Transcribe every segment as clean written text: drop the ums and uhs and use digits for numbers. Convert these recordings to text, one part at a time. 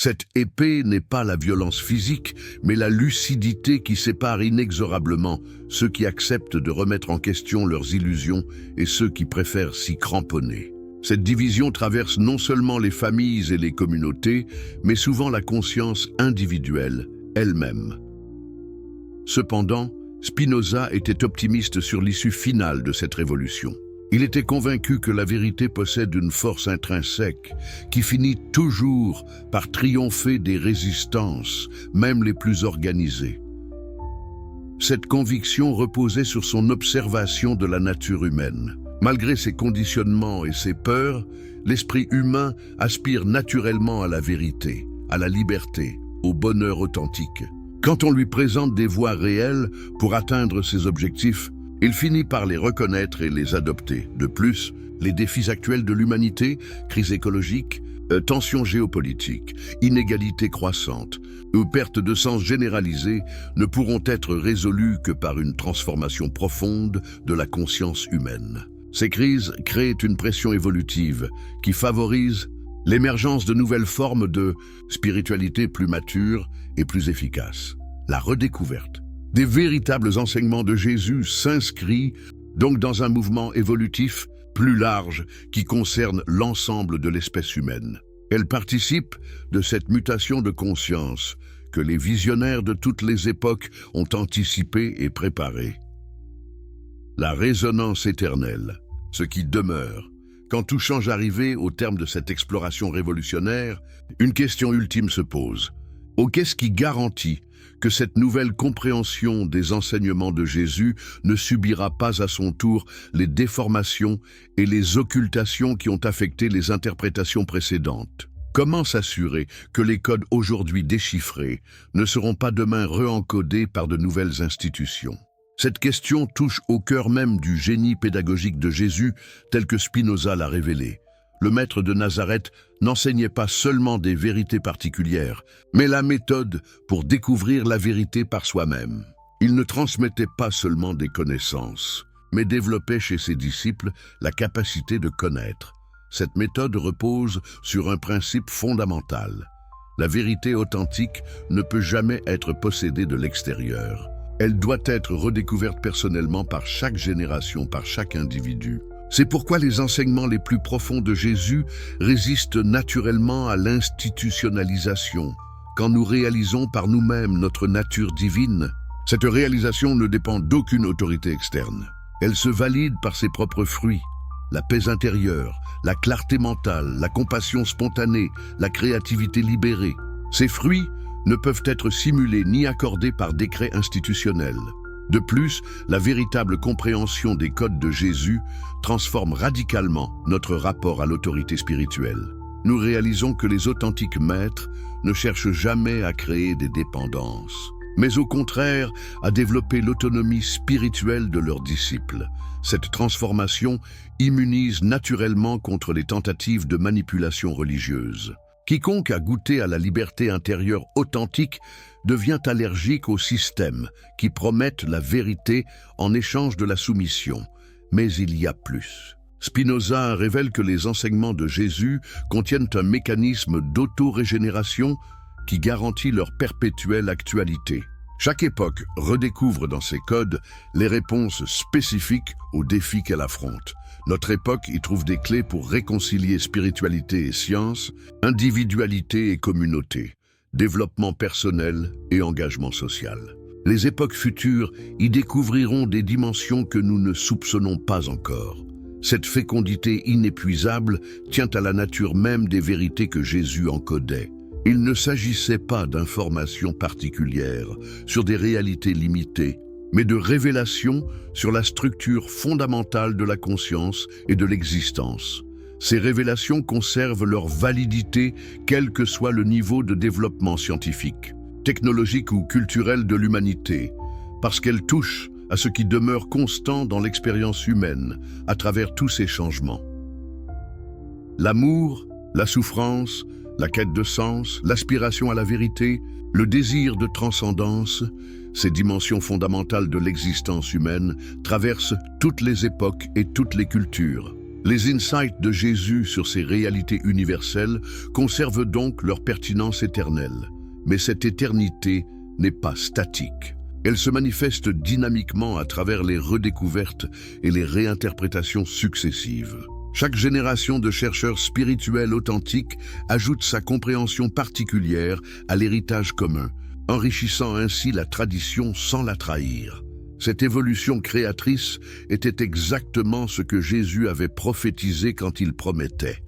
Cette épée n'est pas la violence physique, mais la lucidité qui sépare inexorablement ceux qui acceptent de remettre en question leurs illusions et ceux qui préfèrent s'y cramponner. Cette division traverse non seulement les familles et les communautés, mais souvent la conscience individuelle elle-même. Cependant, Spinoza était optimiste sur l'issue finale de cette révolution. Il était convaincu que la vérité possède une force intrinsèque qui finit toujours par triompher des résistances, même les plus organisées. Cette conviction reposait sur son observation de la nature humaine. Malgré ses conditionnements et ses peurs, l'esprit humain aspire naturellement à la vérité, à la liberté, au bonheur authentique. Quand on lui présente des voies réelles pour atteindre ses objectifs, il finit par les reconnaître et les adopter. De plus, les défis actuels de l'humanité, crise écologique, tensions géopolitiques, inégalités croissantes ou perte de sens généralisée ne pourront être résolus que par une transformation profonde de la conscience humaine. Ces crises créent une pression évolutive qui favorise l'émergence de nouvelles formes de spiritualité plus matures et plus efficaces. La redécouverte des véritables enseignements de Jésus s'inscrit donc dans un mouvement évolutif plus large qui concerne l'ensemble de l'espèce humaine. Elle participe de cette mutation de conscience que les visionnaires de toutes les époques ont anticipée et préparée. La résonance éternelle, ce qui demeure. Quand tout change arrivé au terme de cette exploration révolutionnaire, une question ultime se pose. Qu'est-ce qui garantit que cette nouvelle compréhension des enseignements de Jésus ne subira pas à son tour les déformations et les occultations qui ont affecté les interprétations précédentes? Comment s'assurer que les codes aujourd'hui déchiffrés ne seront pas demain re-encodés par de nouvelles institutions? Cette question touche au cœur même du génie pédagogique de Jésus tel que Spinoza l'a révélé. Le maître de Nazareth n'enseignait pas seulement des vérités particulières, mais la méthode pour découvrir la vérité par soi-même. Il ne transmettait pas seulement des connaissances, mais développait chez ses disciples la capacité de connaître. Cette méthode repose sur un principe fondamental. La vérité authentique ne peut jamais être possédée de l'extérieur. Elle doit être redécouverte personnellement par chaque génération, par chaque individu. C'est pourquoi les enseignements les plus profonds de Jésus résistent naturellement à l'institutionnalisation. Quand nous réalisons par nous-mêmes notre nature divine, cette réalisation ne dépend d'aucune autorité externe. Elle se valide par ses propres fruits. La paix intérieure, la clarté mentale, la compassion spontanée, la créativité libérée. Ces fruits ne peuvent être simulés ni accordés par décret institutionnel. De plus, la véritable compréhension des codes de Jésus transforme radicalement notre rapport à l'autorité spirituelle. Nous réalisons que les authentiques maîtres ne cherchent jamais à créer des dépendances, mais au contraire à développer l'autonomie spirituelle de leurs disciples. Cette transformation immunise naturellement contre les tentatives de manipulation religieuse. Quiconque a goûté à la liberté intérieure authentique devient allergique aux systèmes qui promettent la vérité en échange de la soumission. Mais il y a plus. Spinoza révèle que les enseignements de Jésus contiennent un mécanisme d'auto-régénération qui garantit leur perpétuelle actualité. Chaque époque redécouvre dans ses codes les réponses spécifiques aux défis qu'elle affronte. Notre époque y trouve des clés pour réconcilier spiritualité et science, individualité et communauté, développement personnel et engagement social. Les époques futures y découvriront des dimensions que nous ne soupçonnons pas encore. Cette fécondité inépuisable tient à la nature même des vérités que Jésus encodait. Il ne s'agissait pas d'informations particulières sur des réalités limitées, mais de révélations sur la structure fondamentale de la conscience et de l'existence. Ces révélations conservent leur validité quel que soit le niveau de développement scientifique, technologique ou culturel de l'humanité, parce qu'elles touchent à ce qui demeure constant dans l'expérience humaine à travers tous ces changements. L'amour, la souffrance, la quête de sens, l'aspiration à la vérité, le désir de transcendance, ces dimensions fondamentales de l'existence humaine traversent toutes les époques et toutes les cultures. Les insights de Jésus sur ces réalités universelles conservent donc leur pertinence éternelle. Mais cette éternité n'est pas statique. Elle se manifeste dynamiquement à travers les redécouvertes et les réinterprétations successives. Chaque génération de chercheurs spirituels authentiques ajoute sa compréhension particulière à l'héritage commun, enrichissant ainsi la tradition sans la trahir. Cette évolution créatrice était exactement ce que Jésus avait prophétisé quand il promettait.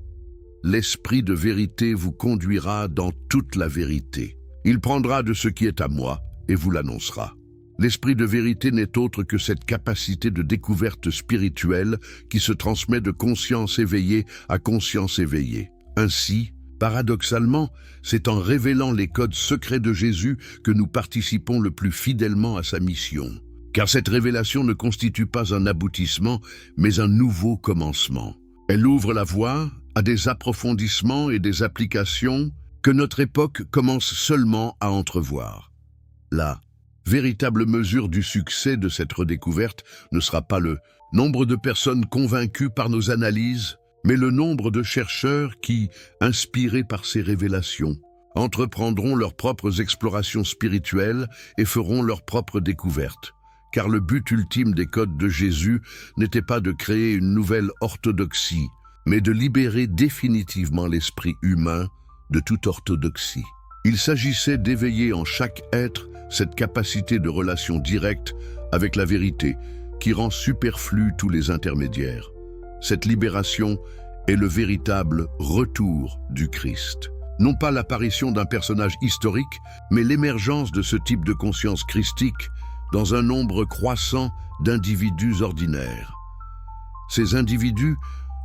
L'Esprit de vérité vous conduira dans toute la vérité. Il prendra de ce qui est à moi et vous l'annoncera. L'Esprit de vérité n'est autre que cette capacité de découverte spirituelle qui se transmet de conscience éveillée à conscience éveillée. Ainsi, paradoxalement, c'est en révélant les codes secrets de Jésus que nous participons le plus fidèlement à sa mission. Car cette révélation ne constitue pas un aboutissement, mais un nouveau commencement. Elle ouvre la voie à des approfondissements et des applications que notre époque commence seulement à entrevoir. La véritable mesure du succès de cette redécouverte ne sera pas le nombre de personnes convaincues par nos analyses, mais le nombre de chercheurs qui, inspirés par ces révélations, entreprendront leurs propres explorations spirituelles et feront leurs propres découvertes. Car le but ultime des codes de Jésus n'était pas de créer une nouvelle orthodoxie, mais de libérer définitivement l'esprit humain de toute orthodoxie. Il s'agissait d'éveiller en chaque être cette capacité de relation directe avec la vérité qui rend superflus tous les intermédiaires. Cette libération est le véritable retour du Christ. Non pas l'apparition d'un personnage historique, mais l'émergence de ce type de conscience christique dans un nombre croissant d'individus ordinaires. Ces individus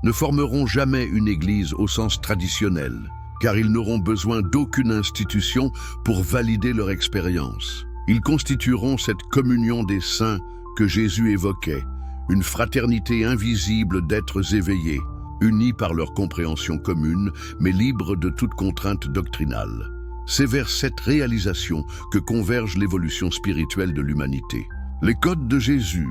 ne formeront jamais une église au sens traditionnel, car ils n'auront besoin d'aucune institution pour valider leur expérience. Ils constitueront cette communion des saints que Jésus évoquait, une fraternité invisible d'êtres éveillés, unis par leur compréhension commune, mais libres de toute contrainte doctrinale. C'est vers cette réalisation que converge l'évolution spirituelle de l'humanité. Les codes de Jésus,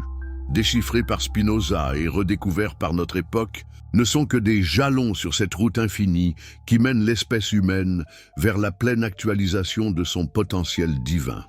déchiffrés par Spinoza et redécouverts par notre époque, ne sont que des jalons sur cette route infinie qui mène l'espèce humaine vers la pleine actualisation de son potentiel divin.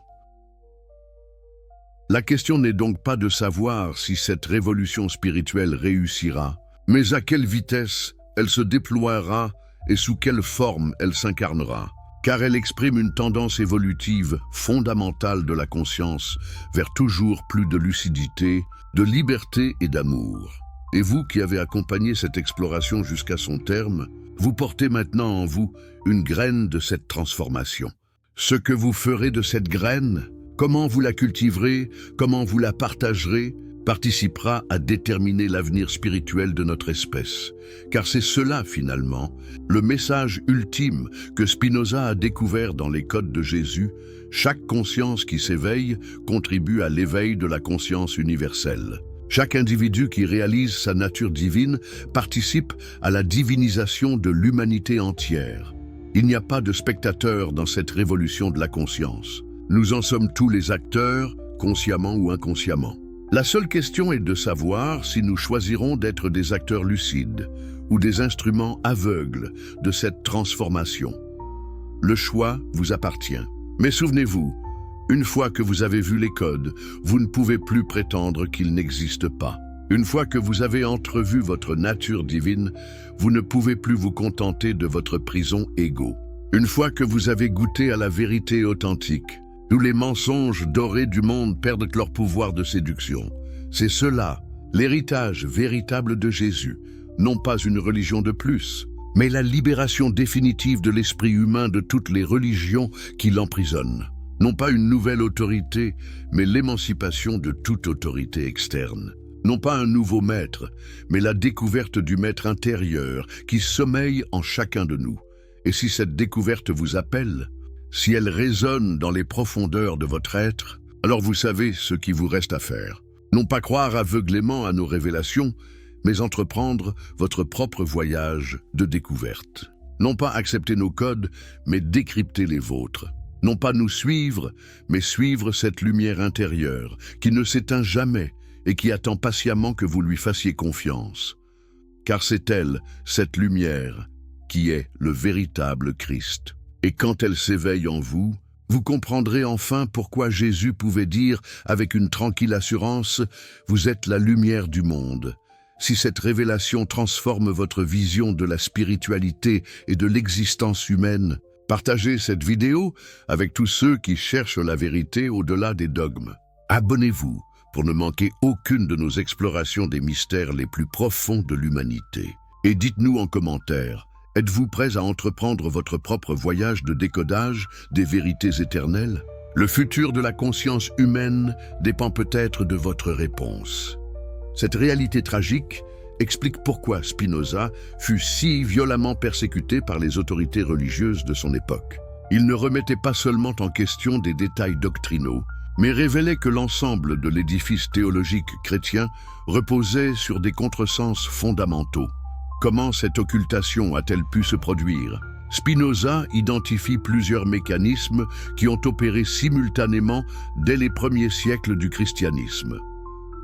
La question n'est donc pas de savoir si cette révolution spirituelle réussira, mais à quelle vitesse elle se déploiera et sous quelle forme elle s'incarnera, car elle exprime une tendance évolutive fondamentale de la conscience vers toujours plus de lucidité, de liberté et d'amour. Et vous qui avez accompagné cette exploration jusqu'à son terme, vous portez maintenant en vous une graine de cette transformation. Ce que vous ferez de cette graine, comment vous la cultiverez, comment vous la partagerez, participera à déterminer l'avenir spirituel de notre espèce. Car c'est cela, finalement, le message ultime que Spinoza a découvert dans les codes de Jésus. Chaque conscience qui s'éveille contribue à l'éveil de la conscience universelle. Chaque individu qui réalise sa nature divine participe à la divinisation de l'humanité entière. Il n'y a pas de spectateur dans cette révolution de la conscience. Nous en sommes tous les acteurs, consciemment ou inconsciemment. La seule question est de savoir si nous choisirons d'être des acteurs lucides ou des instruments aveugles de cette transformation. Le choix vous appartient. Mais souvenez-vous, une fois que vous avez vu les codes, vous ne pouvez plus prétendre qu'ils n'existent pas. Une fois que vous avez entrevu votre nature divine, vous ne pouvez plus vous contenter de votre prison égo. Une fois que vous avez goûté à la vérité authentique, tous les mensonges dorés du monde perdent leur pouvoir de séduction. C'est cela, l'héritage véritable de Jésus, non pas une religion de plus, mais la libération définitive de l'esprit humain de toutes les religions qui l'emprisonnent. Non pas une nouvelle autorité, mais l'émancipation de toute autorité externe. Non pas un nouveau maître, mais la découverte du maître intérieur qui sommeille en chacun de nous. Et si cette découverte vous appelle, si elle résonne dans les profondeurs de votre être, alors vous savez ce qu'il vous reste à faire. Non pas croire aveuglément à nos révélations, mais entreprendre votre propre voyage de découverte. Non pas accepter nos codes, mais décrypter les vôtres. Non pas nous suivre, mais suivre cette lumière intérieure qui ne s'éteint jamais et qui attend patiemment que vous lui fassiez confiance. car c'est elle, cette lumière, qui est le véritable Christ. Et quand elle s'éveille en vous, vous comprendrez enfin pourquoi Jésus pouvait dire avec une tranquille assurance « Vous êtes la lumière du monde ». Si cette révélation transforme votre vision de la spiritualité et de l'existence humaine, partagez cette vidéo avec tous ceux qui cherchent la vérité au-delà des dogmes. Abonnez-vous pour ne manquer aucune de nos explorations des mystères les plus profonds de l'humanité. Et dites-nous en commentaire, êtes-vous prêts à entreprendre votre propre voyage de décodage des vérités éternelles? Le futur de la conscience humaine dépend peut-être de votre réponse. Cette réalité tragique explique pourquoi Spinoza fut si violemment persécuté par les autorités religieuses de son époque. Il ne remettait pas seulement en question des détails doctrinaux, mais révélait que l'ensemble de l'édifice théologique chrétien reposait sur des contresens fondamentaux. Comment cette occultation a-t-elle pu se produire? Spinoza identifie plusieurs mécanismes qui ont opéré simultanément dès les premiers siècles du christianisme.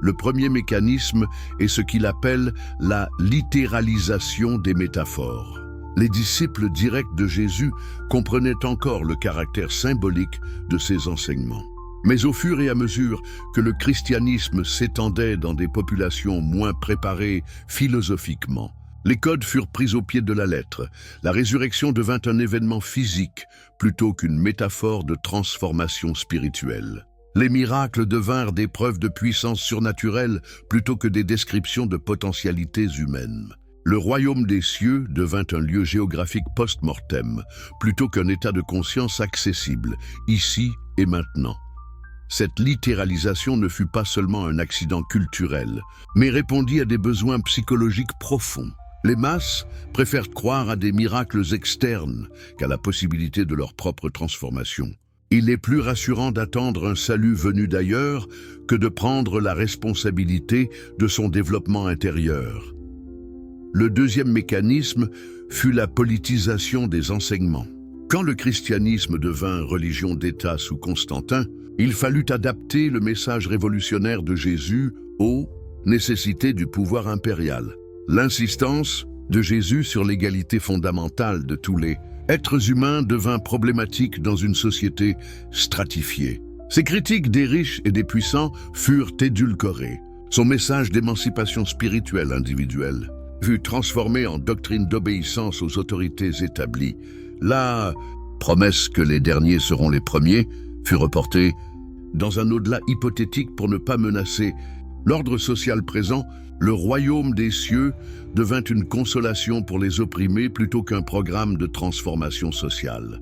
Le premier mécanisme est ce qu'il appelle la littéralisation des métaphores. Les disciples directs de Jésus comprenaient encore le caractère symbolique de ses enseignements. Mais au fur et à mesure que le christianisme s'étendait dans des populations moins préparées philosophiquement, les codes furent pris au pied de la lettre. La résurrection devint un événement physique plutôt qu'une métaphore de transformation spirituelle. Les miracles devinrent des preuves de puissance surnaturelle plutôt que des descriptions de potentialités humaines. Le royaume des cieux devint un lieu géographique post-mortem plutôt qu'un état de conscience accessible, ici et maintenant. Cette littéralisation ne fut pas seulement un accident culturel, mais répondit à des besoins psychologiques profonds. Les masses préfèrent croire à des miracles externes qu'à la possibilité de leur propre transformation. Il est plus rassurant d'attendre un salut venu d'ailleurs que de prendre la responsabilité de son développement intérieur. Le deuxième mécanisme fut la politisation des enseignements. Quand le christianisme devint religion d'État sous Constantin, il fallut adapter le message révolutionnaire de Jésus aux nécessités du pouvoir impérial. L'insistance de Jésus sur l'égalité fondamentale de tous les êtres humains devint problématique dans une société stratifiée. Ses critiques des riches et des puissants furent édulcorées. Son message d'émancipation spirituelle individuelle fut transformé en doctrine d'obéissance aux autorités établies. La promesse que les derniers seront les premiers fut reportée dans un au-delà hypothétique pour ne pas menacer l'ordre social présent. Le royaume des cieux devint une consolation pour les opprimés plutôt qu'un programme de transformation sociale.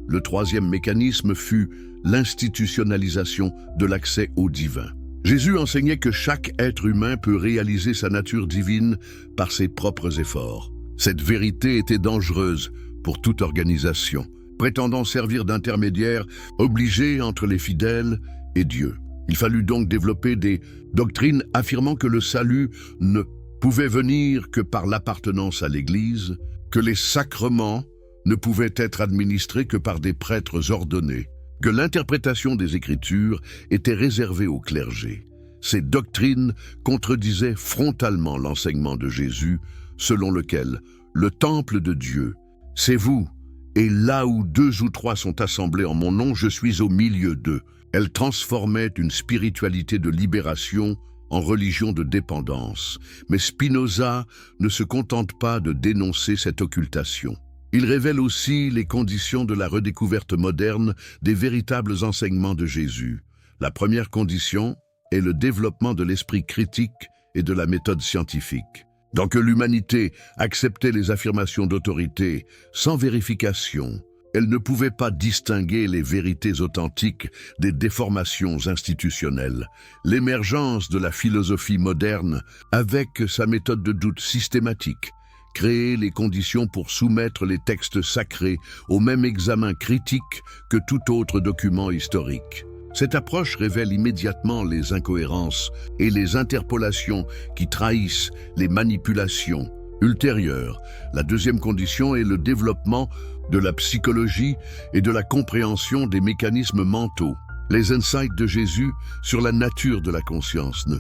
Le troisième mécanisme fut l'institutionnalisation de l'accès au divin. Jésus enseignait que chaque être humain peut réaliser sa nature divine par ses propres efforts. Cette vérité était dangereuse pour toute organisation, prétendant servir d'intermédiaire obligé entre les fidèles et Dieu. Il fallut donc développer des doctrines affirmant que le salut ne pouvait venir que par l'appartenance à l'Église, que les sacrements ne pouvaient être administrés que par des prêtres ordonnés, que l'interprétation des Écritures était réservée au clergé. Ces doctrines contredisaient frontalement l'enseignement de Jésus, selon lequel le temple de Dieu, c'est vous, et là où 2 ou 3 sont assemblés en mon nom, je suis au milieu d'eux. Elle transformait une spiritualité de libération en religion de dépendance. Mais Spinoza ne se contente pas de dénoncer cette occultation. Il révèle aussi les conditions de la redécouverte moderne des véritables enseignements de Jésus. La première condition est le développement de l'esprit critique et de la méthode scientifique. Tant que l'humanité acceptait les affirmations d'autorité sans vérification, elle ne pouvait pas distinguer les vérités authentiques des déformations institutionnelles. L'émergence de la philosophie moderne, avec sa méthode de doute systématique, créait les conditions pour soumettre les textes sacrés au même examen critique que tout autre document historique. Cette approche révèle immédiatement les incohérences et les interpolations qui trahissent les manipulations ultérieures. La deuxième condition est le développement de la psychologie et de la compréhension des mécanismes mentaux. Les insights de Jésus sur la nature de la conscience ne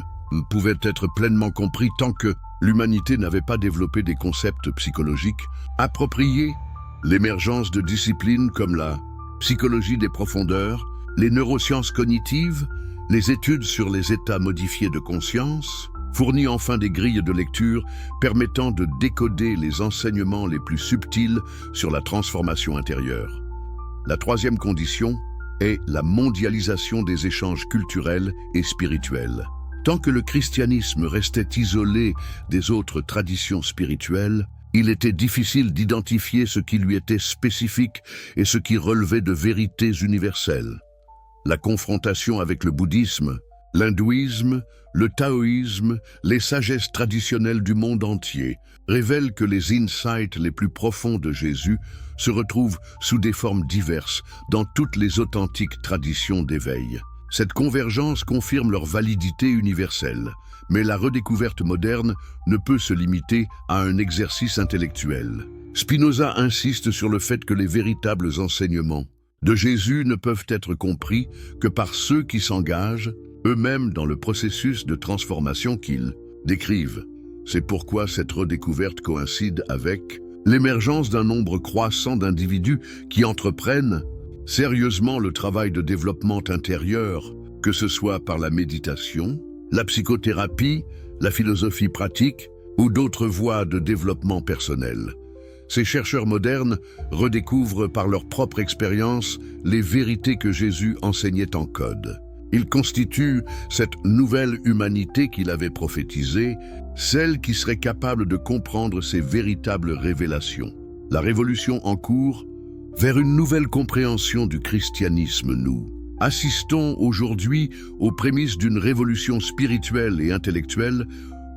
pouvait être pleinement compris tant que l'humanité n'avait pas développé des concepts psychologiques appropriés. L'émergence de disciplines comme la psychologie des profondeurs, les neurosciences cognitives, les études sur les états modifiés de conscience, fournit enfin des grilles de lecture permettant de décoder les enseignements les plus subtils sur la transformation intérieure. La troisième condition est la mondialisation des échanges culturels et spirituels. Tant que le christianisme restait isolé des autres traditions spirituelles, il était difficile d'identifier ce qui lui était spécifique et ce qui relevait de vérités universelles. La confrontation avec le bouddhisme, l'hindouisme, le taoïsme, les sagesses traditionnelles du monde entier révèlent que les insights les plus profonds de Jésus se retrouvent sous des formes diverses dans toutes les authentiques traditions d'éveil. Cette convergence confirme leur validité universelle, mais la redécouverte moderne ne peut se limiter à un exercice intellectuel. Spinoza insiste sur le fait que les véritables enseignements de Jésus ne peuvent être compris que par ceux qui s'engagent eux-mêmes dans le processus de transformation qu'ils décrivent. C'est pourquoi cette redécouverte coïncide avec l'émergence d'un nombre croissant d'individus qui entreprennent sérieusement le travail de développement intérieur, que ce soit par la méditation, la psychothérapie, la philosophie pratique ou d'autres voies de développement personnel. Ces chercheurs modernes redécouvrent par leur propre expérience les vérités que Jésus enseignait en code. Ils constituent cette nouvelle humanité qu'il avait prophétisée, celle qui serait capable de comprendre ces véritables révélations. La révolution en cours vers une nouvelle compréhension du christianisme, nous assistons aujourd'hui aux prémices d'une révolution spirituelle et intellectuelle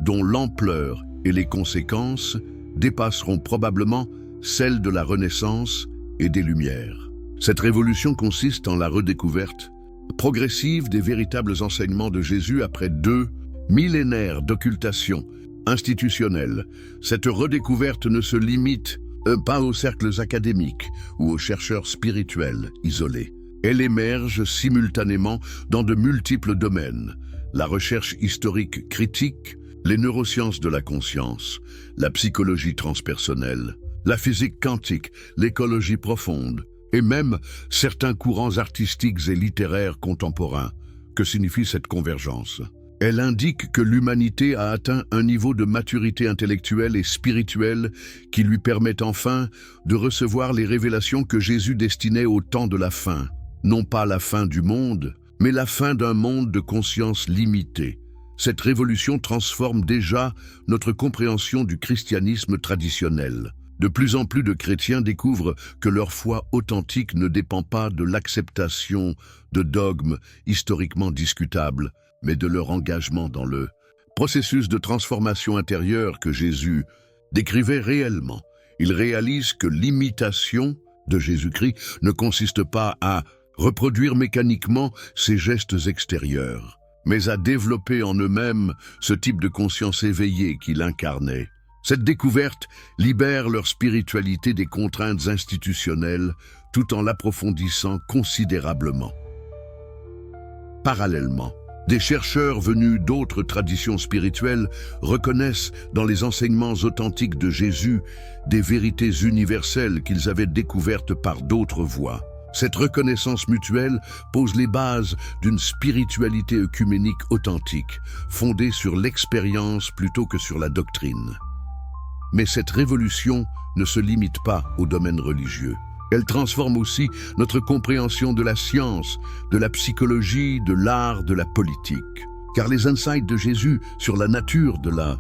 dont l'ampleur et les conséquences dépasseront probablement celles de la Renaissance et des Lumières. Cette révolution consiste en la redécouverte progressive des véritables enseignements de Jésus après 2 millénaires d'occultation institutionnelle. Cette redécouverte ne se limite pas aux cercles académiques ou aux chercheurs spirituels isolés. Elle émerge simultanément dans de multiples domaines: la recherche historique critique, les neurosciences de la conscience, la psychologie transpersonnelle, la physique quantique, l'écologie profonde, et même certains courants artistiques et littéraires contemporains. Que signifie cette convergence? Elle indique que l'humanité a atteint un niveau de maturité intellectuelle et spirituelle qui lui permet enfin de recevoir les révélations que Jésus destinait au temps de la fin. Non pas la fin du monde, mais la fin d'un monde de conscience limitée. Cette révolution transforme déjà notre compréhension du christianisme traditionnel. De plus en plus de chrétiens découvrent que leur foi authentique ne dépend pas de l'acceptation de dogmes historiquement discutables, mais de leur engagement dans le processus de transformation intérieure que Jésus décrivait réellement. Ils réalisent que l'imitation de Jésus-Christ ne consiste pas à reproduire mécaniquement ses gestes extérieurs, mais à développer en eux-mêmes ce type de conscience éveillée qu'il incarnait. Cette découverte libère leur spiritualité des contraintes institutionnelles tout en l'approfondissant considérablement. Parallèlement, des chercheurs venus d'autres traditions spirituelles reconnaissent dans les enseignements authentiques de Jésus des vérités universelles qu'ils avaient découvertes par d'autres voies. Cette reconnaissance mutuelle pose les bases d'une spiritualité œcuménique authentique, fondée sur l'expérience plutôt que sur la doctrine. Mais cette révolution ne se limite pas au domaine religieux. Elle transforme aussi notre compréhension de la science, de la psychologie, de l'art, de la politique. Car les insights de Jésus sur la nature de la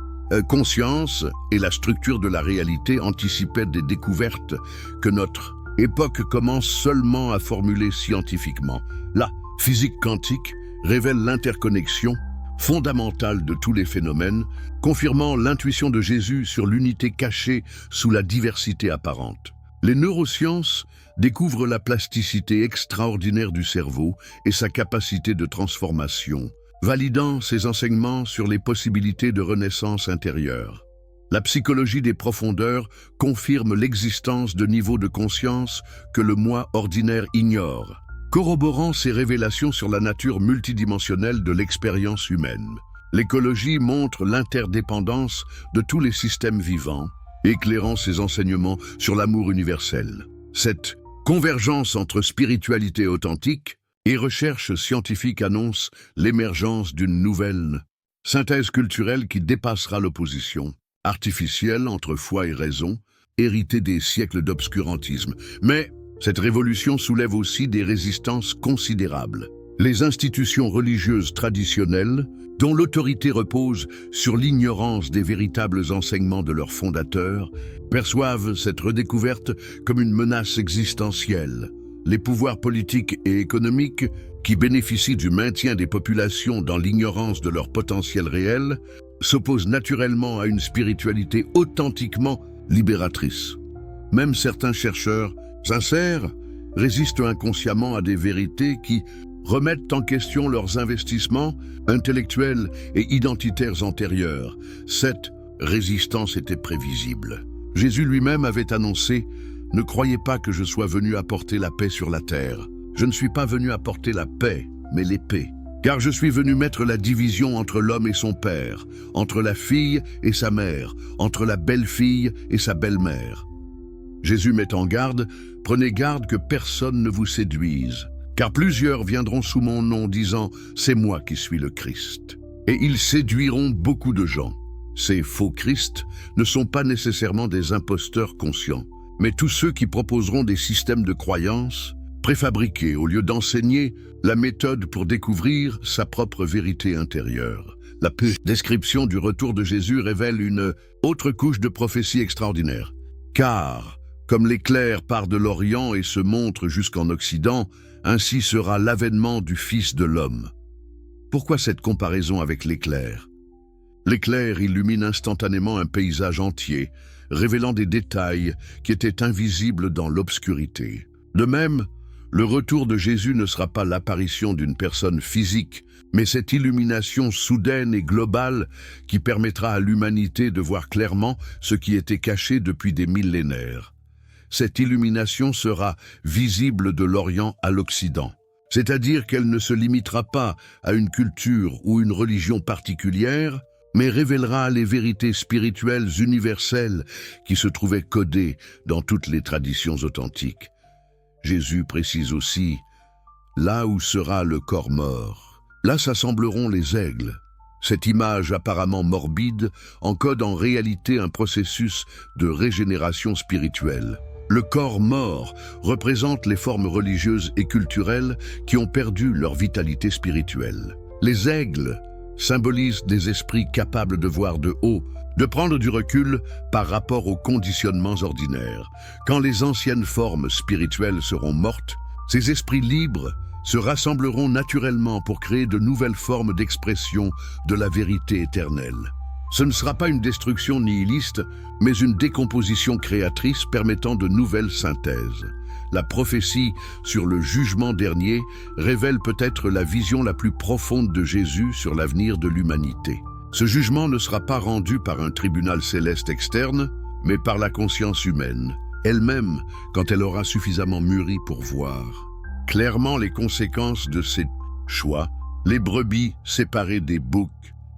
conscience et la structure de la réalité anticipaient des découvertes que notre époque commence seulement à formuler scientifiquement. La physique quantique révèle l'interconnexion fondamentale de tous les phénomènes, confirmant l'intuition de Jésus sur l'unité cachée sous la diversité apparente. Les neurosciences découvrent la plasticité extraordinaire du cerveau et sa capacité de transformation, validant ces enseignements sur les possibilités de renaissance intérieure. La psychologie des profondeurs confirme l'existence de niveaux de conscience que le moi ordinaire ignore, corroborant ces révélations sur la nature multidimensionnelle de l'expérience humaine. L'écologie montre l'interdépendance de tous les systèmes vivants, éclairant ses enseignements sur l'amour universel. Cette convergence entre spiritualité authentique et recherche scientifique annonce l'émergence d'une nouvelle synthèse culturelle qui dépassera l'opposition artificielle entre foi et raison, héritée des siècles d'obscurantisme. Mais cette révolution soulève aussi des résistances considérables. Les institutions religieuses traditionnelles, dont l'autorité repose sur l'ignorance des véritables enseignements de leurs fondateurs, perçoivent cette redécouverte comme une menace existentielle. Les pouvoirs politiques et économiques, qui bénéficient du maintien des populations dans l'ignorance de leur potentiel réel, s'opposent naturellement à une spiritualité authentiquement libératrice. Même certains chercheurs sincères résistent inconsciemment à des vérités qui remettent en question leurs investissements intellectuels et identitaires antérieurs. Cette résistance était prévisible. Jésus lui-même avait annoncé « Ne croyez pas que je sois venu apporter la paix sur la terre. Je ne suis pas venu apporter la paix, mais l'épée. Car je suis venu mettre la division entre l'homme et son père, entre la fille et sa mère, entre la belle-fille et sa belle-mère. » Jésus met en garde « Prenez garde que personne ne vous séduise. Car plusieurs viendront sous mon nom disant « C'est moi qui suis le Christ ». Et ils séduiront beaucoup de gens. Ces faux Christ ne sont pas nécessairement des imposteurs conscients, mais tous ceux qui proposeront des systèmes de croyances préfabriqués au lieu d'enseigner la méthode pour découvrir sa propre vérité intérieure. La description du retour de Jésus révèle une autre couche de prophétie extraordinaire. Car, comme l'éclair part de l'Orient et se montre jusqu'en Occident, ainsi sera l'avènement du Fils de l'homme. Pourquoi cette comparaison avec l'éclair? L'éclair illumine instantanément un paysage entier, révélant des détails qui étaient invisibles dans l'obscurité. De même, le retour de Jésus ne sera pas l'apparition d'une personne physique, mais cette illumination soudaine et globale qui permettra à l'humanité de voir clairement ce qui était caché depuis des millénaires. Cette illumination sera visible de l'Orient à l'Occident, c'est-à-dire qu'elle ne se limitera pas à une culture ou une religion particulière, mais révélera les vérités spirituelles universelles qui se trouvaient codées dans toutes les traditions authentiques. Jésus précise aussi « Là où sera le corps mort, là s'assembleront les aigles ». Cette image apparemment morbide encode en réalité un processus de régénération spirituelle. Le corps mort représente les formes religieuses et culturelles qui ont perdu leur vitalité spirituelle. Les aigles symbolisent des esprits capables de voir de haut, de prendre du recul par rapport aux conditionnements ordinaires. Quand les anciennes formes spirituelles seront mortes, ces esprits libres se rassembleront naturellement pour créer de nouvelles formes d'expression de la vérité éternelle. Ce ne sera pas une destruction nihiliste, mais une décomposition créatrice permettant de nouvelles synthèses. La prophétie sur le jugement dernier révèle peut-être la vision la plus profonde de Jésus sur l'avenir de l'humanité. Ce jugement ne sera pas rendu par un tribunal céleste externe, mais par la conscience humaine, elle-même quand elle aura suffisamment mûri pour voir clairement les conséquences de ses choix. Les brebis séparées des boucs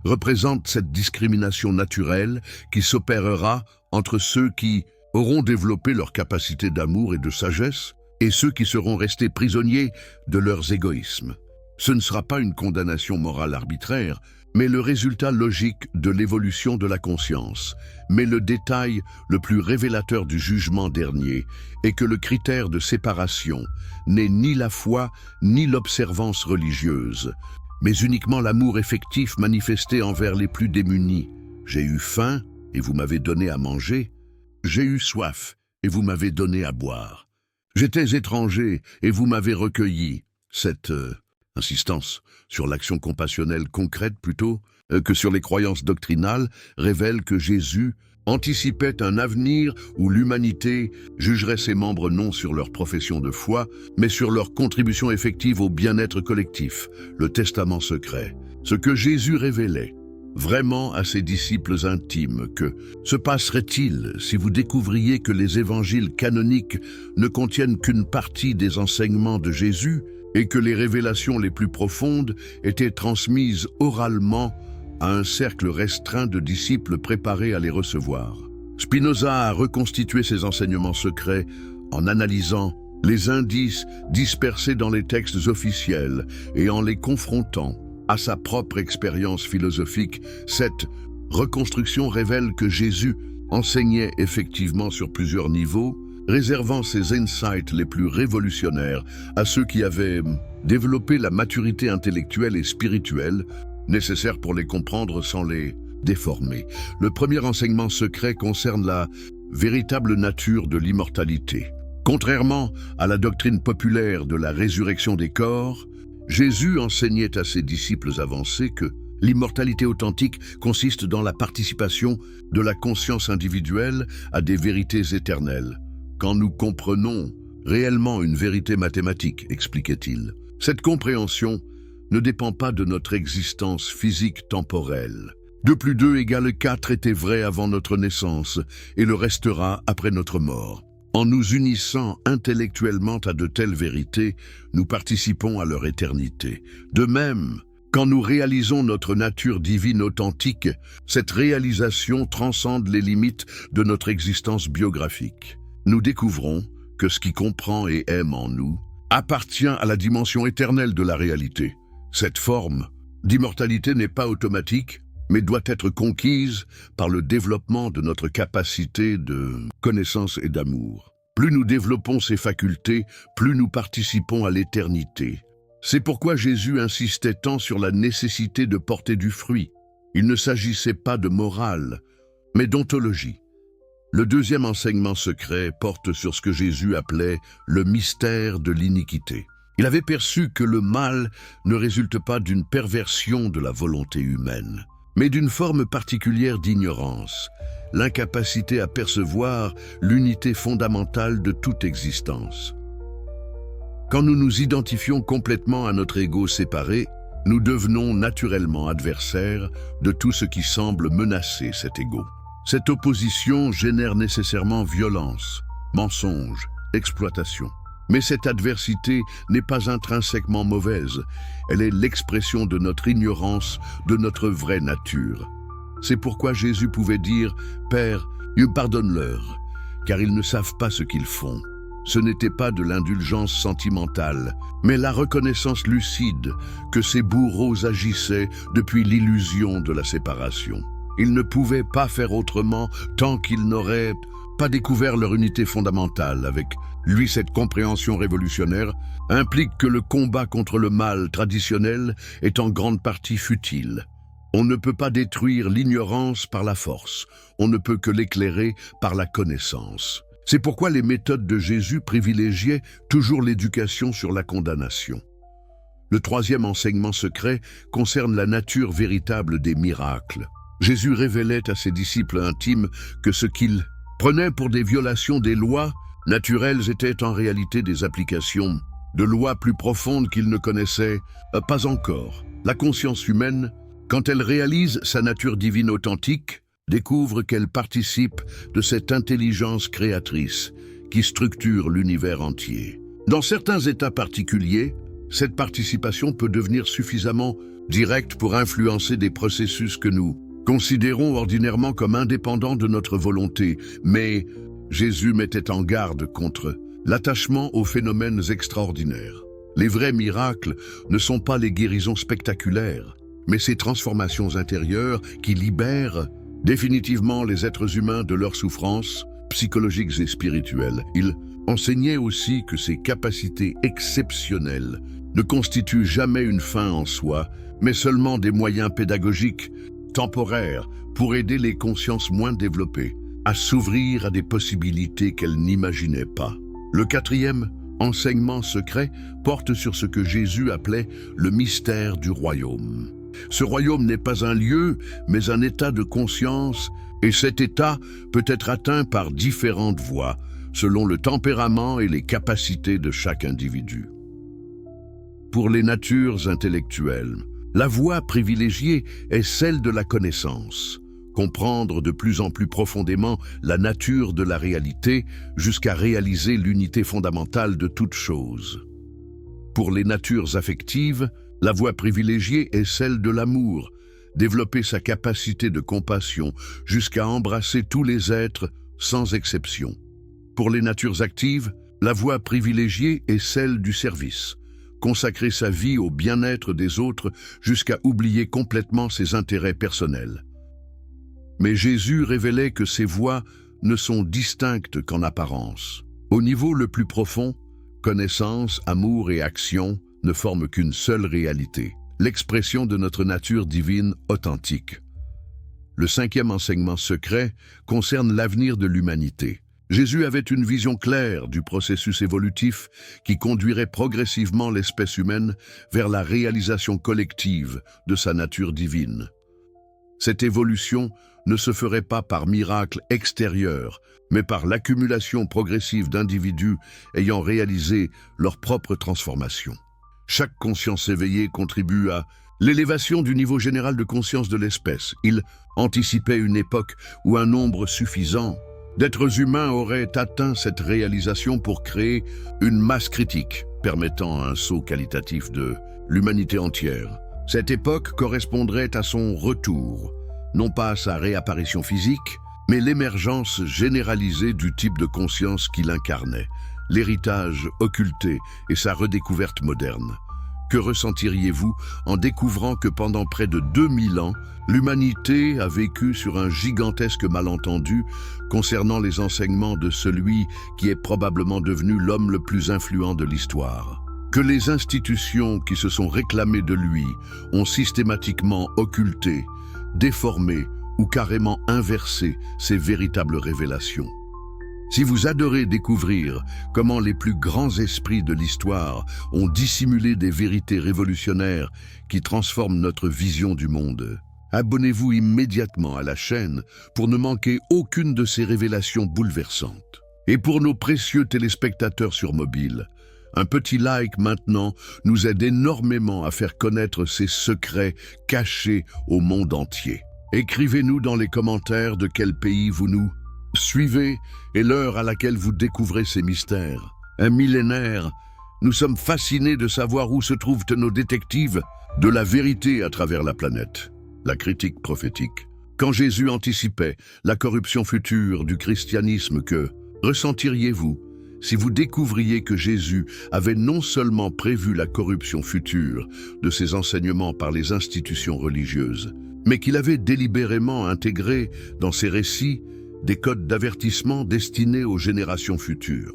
représentent cette discrimination naturelle qui s'opérera entre ceux qui auront développé leur capacité d'amour et de sagesse et ceux qui seront restés prisonniers de leurs égoïsmes. Ce ne sera pas une condamnation morale arbitraire, mais le résultat logique de l'évolution de la conscience. Mais le détail le plus révélateur du jugement dernier est que le critère de séparation n'est ni la foi ni l'observance religieuse, mais uniquement l'amour effectif manifesté envers les plus démunis. J'ai eu faim et vous m'avez donné à manger. J'ai eu soif et vous m'avez donné à boire. J'étais étranger et vous m'avez recueilli. Cette insistance sur l'action compassionnelle concrète plutôt que sur les croyances doctrinales révèle que Jésus anticipait un avenir où l'humanité jugerait ses membres non sur leur profession de foi, mais sur leur contribution effective au bien-être collectif, le testament secret. Ce que Jésus révélait vraiment à ses disciples intimes, que se passerait-il si vous découvriez que les évangiles canoniques ne contiennent qu'une partie des enseignements de Jésus et que les révélations les plus profondes étaient transmises oralement à un cercle restreint de disciples préparés à les recevoir. Spinoza a reconstitué ces enseignements secrets en analysant les indices dispersés dans les textes officiels et en les confrontant à sa propre expérience philosophique. Cette reconstruction révèle que Jésus enseignait effectivement sur plusieurs niveaux, réservant ses insights les plus révolutionnaires à ceux qui avaient développé la maturité intellectuelle et spirituelle nécessaire pour les comprendre sans les déformer. Le premier enseignement secret concerne la véritable nature de l'immortalité. Contrairement à la doctrine populaire de la résurrection des corps, Jésus enseignait à ses disciples avancés que l'immortalité authentique consiste dans la participation de la conscience individuelle à des vérités éternelles. Quand nous comprenons réellement une vérité mathématique, expliquait-il, cette compréhension ne dépend pas de notre existence physique temporelle. 2 + 2 = 4 était vrai avant notre naissance et le restera après notre mort. En nous unissant intellectuellement à de telles vérités, nous participons à leur éternité. De même, quand nous réalisons notre nature divine authentique, cette réalisation transcende les limites de notre existence biographique. Nous découvrons que ce qui comprend et aime en nous appartient à la dimension éternelle de la réalité. Cette forme d'immortalité n'est pas automatique, mais doit être conquise par le développement de notre capacité de connaissance et d'amour. Plus nous développons ces facultés, plus nous participons à l'éternité. C'est pourquoi Jésus insistait tant sur la nécessité de porter du fruit. Il ne s'agissait pas de morale, mais d'ontologie. Le deuxième enseignement secret porte sur ce que Jésus appelait le mystère de l'iniquité. Il avait perçu que le mal ne résulte pas d'une perversion de la volonté humaine, mais d'une forme particulière d'ignorance, l'incapacité à percevoir l'unité fondamentale de toute existence. Quand nous nous identifions complètement à notre ego séparé, nous devenons naturellement adversaires de tout ce qui semble menacer cet ego. Cette opposition génère nécessairement violence, mensonge, exploitation. Mais cette adversité n'est pas intrinsèquement mauvaise, elle est l'expression de notre ignorance, de notre vraie nature. C'est pourquoi Jésus pouvait dire « Père, pardonne-leur, car ils ne savent pas ce qu'ils font ». Ce n'était pas de l'indulgence sentimentale, mais la reconnaissance lucide que ces bourreaux agissaient depuis l'illusion de la séparation. Ils ne pouvaient pas faire autrement tant qu'ils n'auraient pas découvert leur unité fondamentale. Avec lui, cette compréhension révolutionnaire implique que le combat contre le mal traditionnel est en grande partie futile. On ne peut pas détruire l'ignorance par la force, on ne peut que l'éclairer par la connaissance. C'est pourquoi les méthodes de Jésus privilégiaient toujours l'éducation sur la condamnation. Le troisième enseignement secret concerne la nature véritable des miracles. Jésus révélait à ses disciples intimes que ce qu'ils prenaient pour des violations des lois naturelles étaient en réalité des applications de lois plus profondes qu'ils ne connaissaient pas encore. La conscience humaine, quand elle réalise sa nature divine authentique, découvre qu'elle participe de cette intelligence créatrice qui structure l'univers entier. Dans certains états particuliers, cette participation peut devenir suffisamment directe pour influencer des processus que nous considérons ordinairement comme indépendants de notre volonté, mais Jésus mettait en garde contre l'attachement aux phénomènes extraordinaires. Les vrais miracles ne sont pas les guérisons spectaculaires, mais ces transformations intérieures qui libèrent définitivement les êtres humains de leurs souffrances psychologiques et spirituelles. Il enseignait aussi que ces capacités exceptionnelles ne constituent jamais une fin en soi, mais seulement des moyens pédagogiques temporaires pour aider les consciences moins développées à s'ouvrir à des possibilités qu'elles n'imaginaient pas. Le quatrième enseignement secret porte sur ce que Jésus appelait le mystère du royaume. Ce royaume n'est pas un lieu, mais un état de conscience, et cet état peut être atteint par différentes voies, selon le tempérament et les capacités de chaque individu. Pour les natures intellectuelles, la voie privilégiée est celle de la connaissance, comprendre de plus en plus profondément la nature de la réalité jusqu'à réaliser l'unité fondamentale de toute chose. Pour les natures affectives, la voie privilégiée est celle de l'amour, développer sa capacité de compassion jusqu'à embrasser tous les êtres sans exception. Pour les natures actives, la voie privilégiée est celle du service. Consacrer sa vie au bien-être des autres jusqu'à oublier complètement ses intérêts personnels. Mais Jésus révélait que ces voies ne sont distinctes qu'en apparence. Au niveau le plus profond, connaissance, amour et action ne forment qu'une seule réalité, l'expression de notre nature divine authentique. Le cinquième enseignement secret concerne l'avenir de l'humanité. Jésus avait une vision claire du processus évolutif qui conduirait progressivement l'espèce humaine vers la réalisation collective de sa nature divine. Cette évolution ne se ferait pas par miracle extérieur, mais par l'accumulation progressive d'individus ayant réalisé leur propre transformation. Chaque conscience éveillée contribue à l'élévation du niveau général de conscience de l'espèce. Il anticipait une époque où un nombre suffisant d'êtres humains auraient atteint cette réalisation pour créer une masse critique, permettant un saut qualitatif de l'humanité entière. Cette époque correspondrait à son retour, non pas à sa réapparition physique, mais l'émergence généralisée du type de conscience qu'il incarnait, l'héritage occulté et sa redécouverte moderne. Que ressentiriez-vous en découvrant que pendant près de 2000 ans, l'humanité a vécu sur un gigantesque malentendu concernant les enseignements de celui qui est probablement devenu l'homme le plus influent de l'histoire? Que les institutions qui se sont réclamées de lui ont systématiquement occulté, déformé ou carrément inversé ces véritables révélations? Si vous adorez découvrir comment les plus grands esprits de l'histoire ont dissimulé des vérités révolutionnaires qui transforment notre vision du monde, abonnez-vous immédiatement à la chaîne pour ne manquer aucune de ces révélations bouleversantes. Et pour nos précieux téléspectateurs sur mobile, un petit like maintenant nous aide énormément à faire connaître ces secrets cachés au monde entier. Écrivez-nous dans les commentaires de quel pays vous nous suivez et l'heure à laquelle vous découvrez ces mystères. Un millénaire, nous sommes fascinés de savoir où se trouvent nos détectives de la vérité à travers la planète. La critique prophétique. Quand Jésus anticipait la corruption future du christianisme, que ressentiriez-vous si vous découvriez que Jésus avait non seulement prévu la corruption future de ses enseignements par les institutions religieuses, mais qu'il avait délibérément intégré dans ses récits des codes d'avertissement destinés aux générations futures?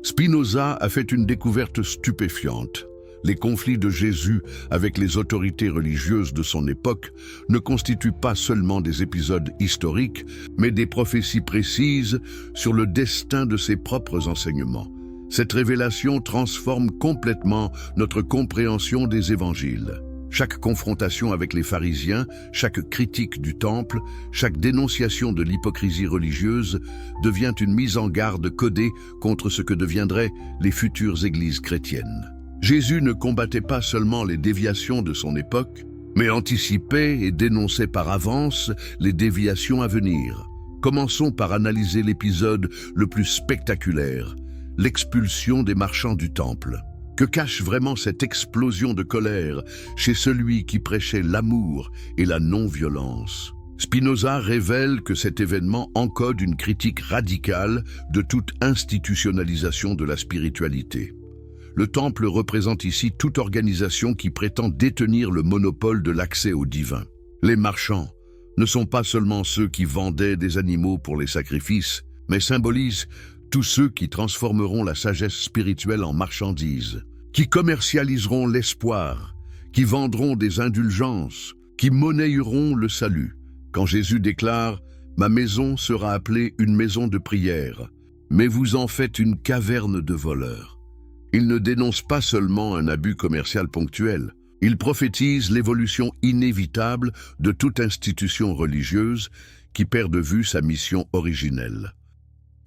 Spinoza a fait une découverte stupéfiante. Les conflits de Jésus avec les autorités religieuses de son époque ne constituent pas seulement des épisodes historiques, mais des prophéties précises sur le destin de ses propres enseignements. Cette révélation transforme complètement notre compréhension des évangiles. Chaque confrontation avec les pharisiens, chaque critique du temple, chaque dénonciation de l'hypocrisie religieuse devient une mise en garde codée contre ce que deviendraient les futures églises chrétiennes. Jésus ne combattait pas seulement les déviations de son époque, mais anticipait et dénonçait par avance les déviations à venir. Commençons par analyser l'épisode le plus spectaculaire, l'expulsion des marchands du temple. Que cache vraiment cette explosion de colère chez celui qui prêchait l'amour et la non-violence? Spinoza révèle que cet événement encode une critique radicale de toute institutionnalisation de la spiritualité. Le temple représente ici toute organisation qui prétend détenir le monopole de l'accès au divin. Les marchands ne sont pas seulement ceux qui vendaient des animaux pour les sacrifices, mais symbolisent tous ceux qui transformeront la sagesse spirituelle en marchandises, qui commercialiseront l'espoir, qui vendront des indulgences, qui monnayeront le salut. Quand Jésus déclare « Ma maison sera appelée une maison de prière, mais vous en faites une caverne de voleurs », il ne dénonce pas seulement un abus commercial ponctuel, il prophétise l'évolution inévitable de toute institution religieuse qui perd de vue sa mission originelle.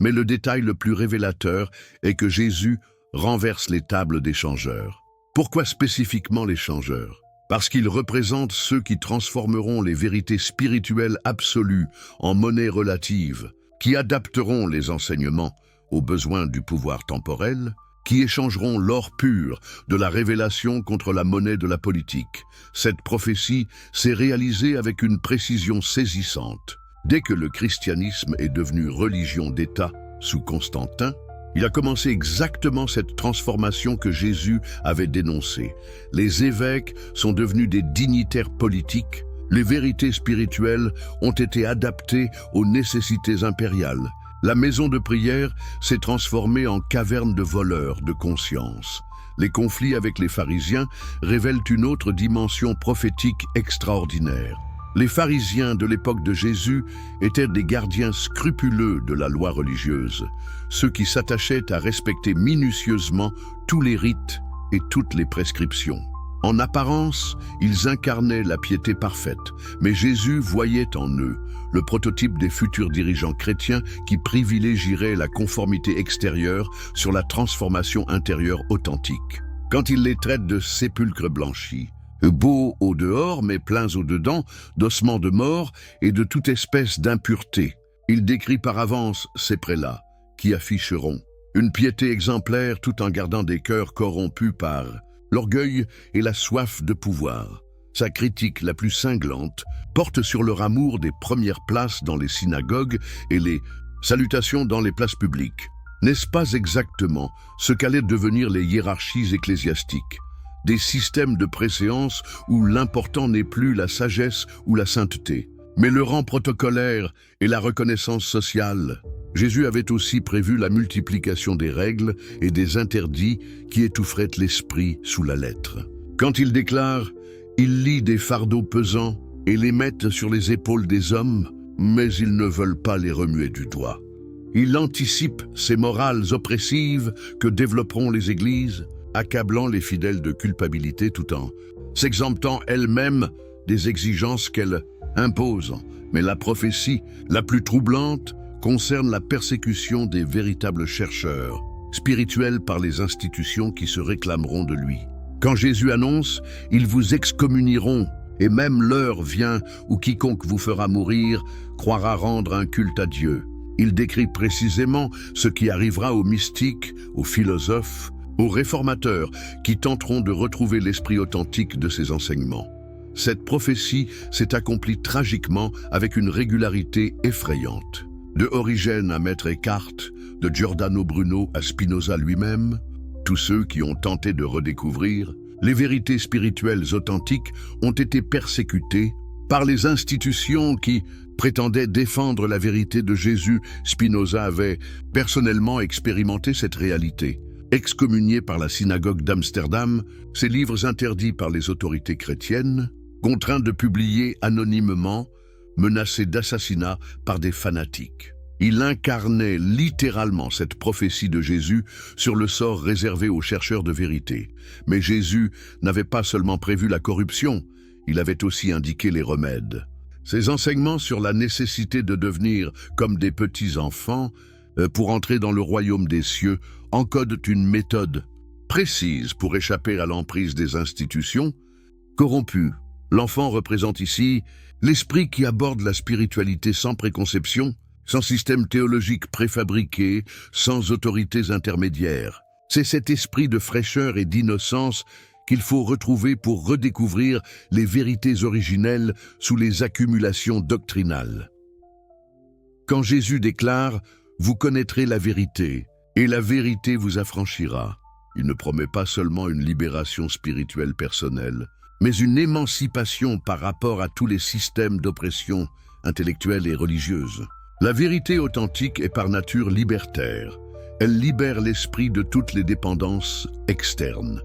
Mais le détail le plus révélateur est que Jésus renverse les tables des changeurs. Pourquoi spécifiquement les changeurs? Parce qu'ils représentent ceux qui transformeront les vérités spirituelles absolues en monnaie relative, qui adapteront les enseignements aux besoins du pouvoir temporel, qui échangeront l'or pur de la révélation contre la monnaie de la politique. Cette prophétie s'est réalisée avec une précision saisissante. Dès que le christianisme est devenu religion d'État sous Constantin, il a commencé exactement cette transformation que Jésus avait dénoncée. Les évêques sont devenus des dignitaires politiques. Les vérités spirituelles ont été adaptées aux nécessités impériales. La maison de prière s'est transformée en caverne de voleurs de conscience. Les conflits avec les pharisiens révèlent une autre dimension prophétique extraordinaire. Les pharisiens de l'époque de Jésus étaient des gardiens scrupuleux de la loi religieuse, ceux qui s'attachaient à respecter minutieusement tous les rites et toutes les prescriptions. En apparence, ils incarnaient la piété parfaite, mais Jésus voyait en eux le prototype des futurs dirigeants chrétiens qui privilégieraient la conformité extérieure sur la transformation intérieure authentique. Quand il les traite de sépulcres blanchis, beaux au dehors mais pleins au dedans, d'ossements de mort et de toute espèce d'impureté, il décrit par avance ces prélats qui afficheront une piété exemplaire tout en gardant des cœurs corrompus par l'orgueil et la soif de pouvoir. Sa critique la plus cinglante porte sur leur amour des premières places dans les synagogues et les salutations dans les places publiques. N'est-ce pas exactement ce qu'allaient devenir les hiérarchies ecclésiastiques? Des systèmes de préséance où l'important n'est plus la sagesse ou la sainteté, mais le rang protocolaire et la reconnaissance sociale. Jésus avait aussi prévu la multiplication des règles et des interdits qui étoufferaient l'esprit sous la lettre. Quand il déclare « Ils lient des fardeaux pesants et les mettent sur les épaules des hommes, mais ils ne veulent pas les remuer du doigt ». Il anticipe ces morales oppressives que développeront les églises, accablant les fidèles de culpabilité tout en s'exemptant elles-mêmes des exigences qu'elles imposent. Mais la prophétie la plus troublante concerne la persécution des véritables chercheurs, spirituels par les institutions qui se réclameront de lui. Quand Jésus annonce « Ils vous excommunieront, et même l'heure vient où quiconque vous fera mourir croira rendre un culte à Dieu », il décrit précisément ce qui arrivera aux mystiques, aux philosophes, aux réformateurs qui tenteront de retrouver l'esprit authentique de ces enseignements. Cette prophétie s'est accomplie tragiquement avec une régularité effrayante. De Origène à Maître Eckhart, de Giordano Bruno à Spinoza lui-même, tous ceux qui ont tenté de redécouvrir les vérités spirituelles authentiques ont été persécutés par les institutions qui prétendaient défendre la vérité de Jésus. Spinoza avait personnellement expérimenté cette réalité. Excommunié par la synagogue d'Amsterdam, ses livres interdits par les autorités chrétiennes, contraint de publier anonymement, menacé d'assassinat par des fanatiques. Il incarnait littéralement cette prophétie de Jésus sur le sort réservé aux chercheurs de vérité. Mais Jésus n'avait pas seulement prévu la corruption, il avait aussi indiqué les remèdes. Ses enseignements sur la nécessité de devenir comme des petits-enfants pour entrer dans le royaume des cieux encodent une méthode précise pour échapper à l'emprise des institutions corrompues. L'enfant représente ici l'esprit qui aborde la spiritualité sans préconception, sans système théologique préfabriqué, sans autorités intermédiaires. C'est cet esprit de fraîcheur et d'innocence qu'il faut retrouver pour redécouvrir les vérités originelles sous les accumulations doctrinales. Quand Jésus déclare « Vous connaîtrez la vérité, et la vérité vous affranchira », il ne promet pas seulement une libération spirituelle personnelle, mais une émancipation par rapport à tous les systèmes d'oppression intellectuelle et religieuse. La vérité authentique est par nature libertaire. Elle libère l'esprit de toutes les dépendances externes,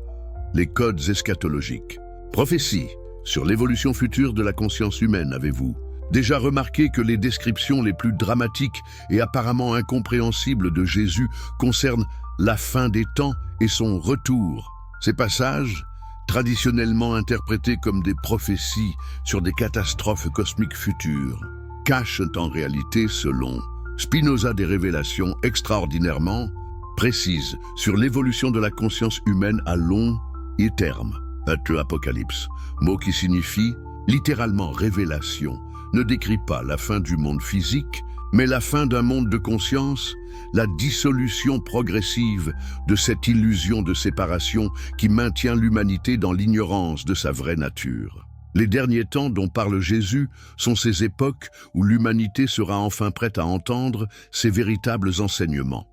les codes eschatologiques. Prophétie sur l'évolution future de la conscience humaine, avez-vous déjà remarqué que les descriptions les plus dramatiques et apparemment incompréhensibles de Jésus concernent la fin des temps et son retour? Ces passages, traditionnellement interprétés comme des prophéties sur des catastrophes cosmiques futures, cachent en réalité, selon Spinoza, des révélations extraordinairement précises sur l'évolution de la conscience humaine à long terme. Apocalypse, mot qui signifie littéralement révélation, ne décrit pas la fin du monde physique, Mais la fin d'un monde de conscience, la dissolution progressive de cette illusion de séparation qui maintient l'humanité dans l'ignorance de sa vraie nature. Les derniers temps dont parle Jésus sont ces époques où l'humanité sera enfin prête à entendre ses véritables enseignements.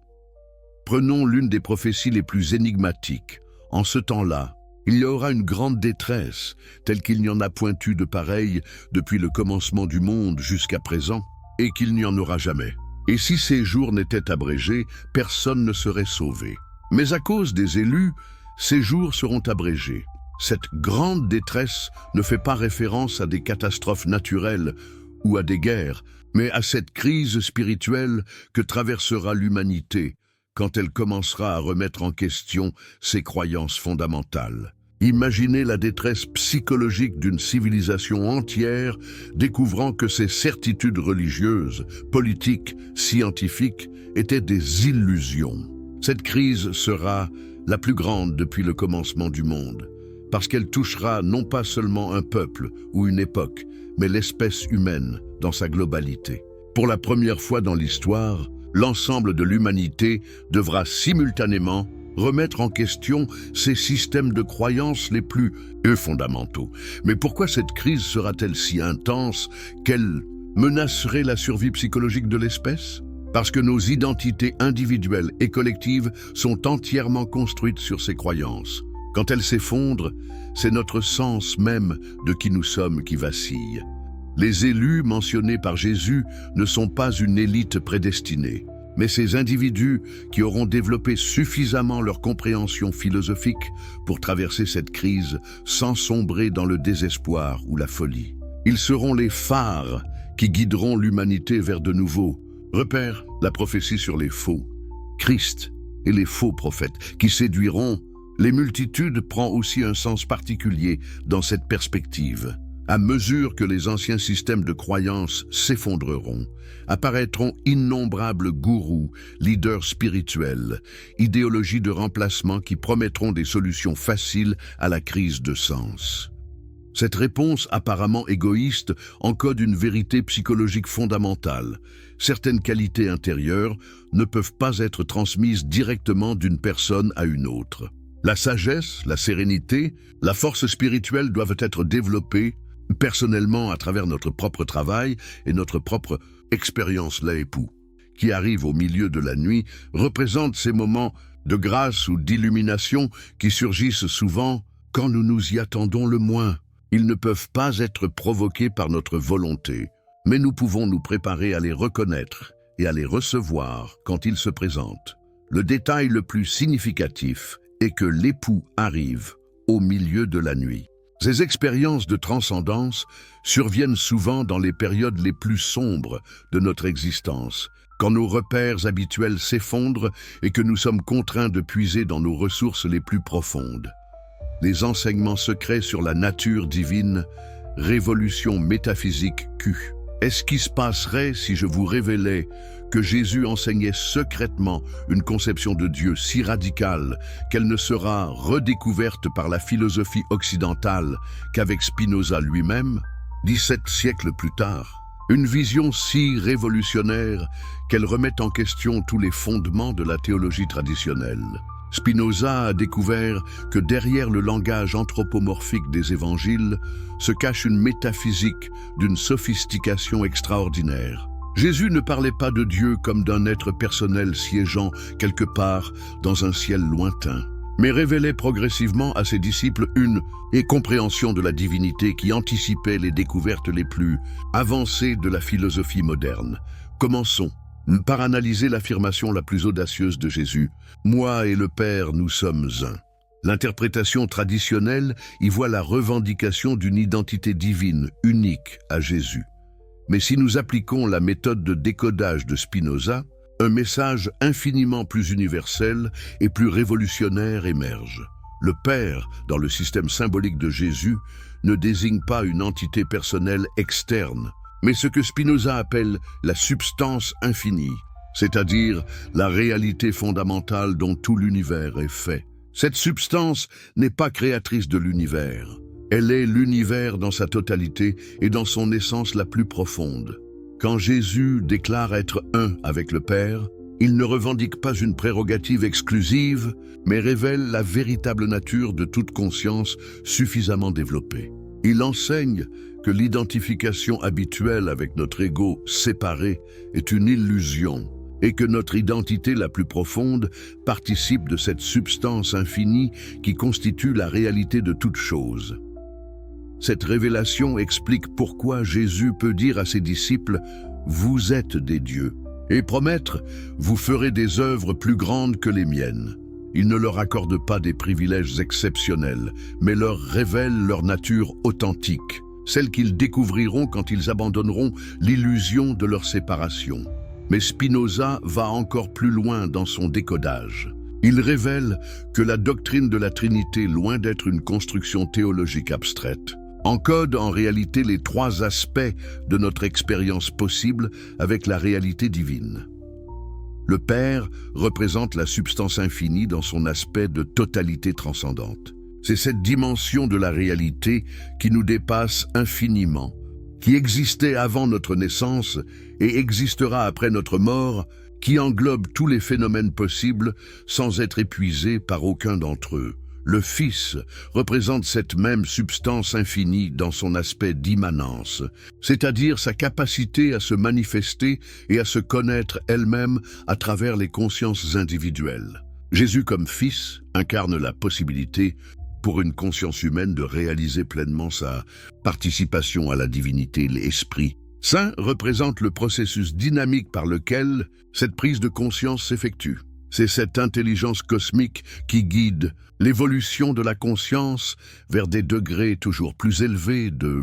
Prenons l'une des prophéties les plus énigmatiques. En ce temps-là, il y aura une grande détresse, telle qu'il n'y en a point eu de pareille depuis le commencement du monde jusqu'à présent, et qu'il n'y en aura jamais. Et si ces jours n'étaient abrégés, personne ne serait sauvé. Mais à cause des élus, ces jours seront abrégés. Cette grande détresse ne fait pas référence à des catastrophes naturelles ou à des guerres, mais à cette crise spirituelle que traversera l'humanité quand elle commencera à remettre en question ses croyances fondamentales. Imaginez la détresse psychologique d'une civilisation entière découvrant que ses certitudes religieuses, politiques, scientifiques étaient des illusions. Cette crise sera la plus grande depuis le commencement du monde, parce qu'elle touchera non pas seulement un peuple ou une époque, mais l'espèce humaine dans sa globalité. Pour la première fois dans l'histoire, l'ensemble de l'humanité devra simultanément remettre en question ces systèmes de croyances les plus fondamentaux. Mais pourquoi cette crise sera-t-elle si intense qu'elle menacerait la survie psychologique de l'espèce? Parce que nos identités individuelles et collectives sont entièrement construites sur ces croyances. Quand elles s'effondrent, c'est notre sens même de qui nous sommes qui vacille. Les élus mentionnés par Jésus ne sont pas une élite prédestinée, mais ces individus qui auront développé suffisamment leur compréhension philosophique pour traverser cette crise sans sombrer dans le désespoir ou la folie. Ils seront les phares qui guideront l'humanité vers de nouveaux repères, la prophétie sur les faux Christ et les faux prophètes qui séduiront les multitudes prend aussi un sens particulier dans cette perspective. À mesure que les anciens systèmes de croyances s'effondreront, apparaîtront innombrables gourous, leaders spirituels, idéologies de remplacement qui promettront des solutions faciles à la crise de sens. Cette réponse apparemment égoïste encode une vérité psychologique fondamentale. Certaines qualités intérieures ne peuvent pas être transmises directement d'une personne à une autre. La sagesse, la sérénité, la force spirituelle doivent être développées personnellement à travers notre propre travail et notre propre expérience. L'époux, qui arrive au milieu de la nuit, représente ces moments de grâce ou d'illumination qui surgissent souvent quand nous nous y attendons le moins. Ils ne peuvent pas être provoqués par notre volonté, mais nous pouvons nous préparer à les reconnaître et à les recevoir quand ils se présentent. Le détail le plus significatif est que l'époux arrive au milieu de la nuit. Ces expériences de transcendance surviennent souvent dans les périodes les plus sombres de notre existence, quand nos repères habituels s'effondrent et que nous sommes contraints de puiser dans nos ressources les plus profondes. Les enseignements secrets sur la nature divine, révolution métaphysique Q. Est-ce qui se passerait si je vous révélais que Jésus enseignait secrètement une conception de Dieu si radicale qu'elle ne sera redécouverte par la philosophie occidentale qu'avec Spinoza lui-même, 17 siècles plus tard? Une vision si révolutionnaire qu'elle remet en question tous les fondements de la théologie traditionnelle. Spinoza a découvert que derrière le langage anthropomorphique des évangiles se cache une métaphysique d'une sophistication extraordinaire. Jésus ne parlait pas de Dieu comme d'un être personnel siégeant quelque part dans un ciel lointain, mais révélait progressivement à ses disciples une compréhension de la divinité qui anticipait les découvertes les plus avancées de la philosophie moderne. Commençons par analyser l'affirmation la plus audacieuse de Jésus. « Moi et le Père, nous sommes un ». L'interprétation traditionnelle y voit la revendication d'une identité divine unique à Jésus. Mais si nous appliquons la méthode de décodage de Spinoza, un message infiniment plus universel et plus révolutionnaire émerge. Le Père, dans le système symbolique de Jésus, ne désigne pas une entité personnelle externe, mais ce que Spinoza appelle la substance infinie, c'est-à-dire la réalité fondamentale dont tout l'univers est fait. Cette substance n'est pas créatrice de l'univers. Elle est l'univers dans sa totalité et dans son essence la plus profonde. Quand Jésus déclare être un avec le Père, il ne revendique pas une prérogative exclusive, mais révèle la véritable nature de toute conscience suffisamment développée. Il enseigne que l'identification habituelle avec notre ego séparé est une illusion et que notre identité la plus profonde participe de cette substance infinie qui constitue la réalité de toute chose. Cette révélation explique pourquoi Jésus peut dire à ses disciples « Vous êtes des dieux » et promettre « Vous ferez des œuvres plus grandes que les miennes ». Il ne leur accorde pas des privilèges exceptionnels, mais leur révèle leur nature authentique, celle qu'ils découvriront quand ils abandonneront l'illusion de leur séparation. Mais Spinoza va encore plus loin dans son décodage. Il révèle que la doctrine de la Trinité, loin d'être une construction théologique abstraite, encode en réalité les trois aspects de notre expérience possible avec la réalité divine. Le Père représente la substance infinie dans son aspect de totalité transcendante. C'est cette dimension de la réalité qui nous dépasse infiniment, qui existait avant notre naissance et existera après notre mort, qui englobe tous les phénomènes possibles sans être épuisé par aucun d'entre eux. Le Fils représente cette même substance infinie dans son aspect d'immanence, c'est-à-dire sa capacité à se manifester et à se connaître elle-même à travers les consciences individuelles. Jésus comme Fils incarne la possibilité pour une conscience humaine de réaliser pleinement sa participation à la divinité, l'Esprit. Saint représente le processus dynamique par lequel cette prise de conscience s'effectue. C'est cette intelligence cosmique qui guide l'évolution de la conscience vers des degrés toujours plus élevés de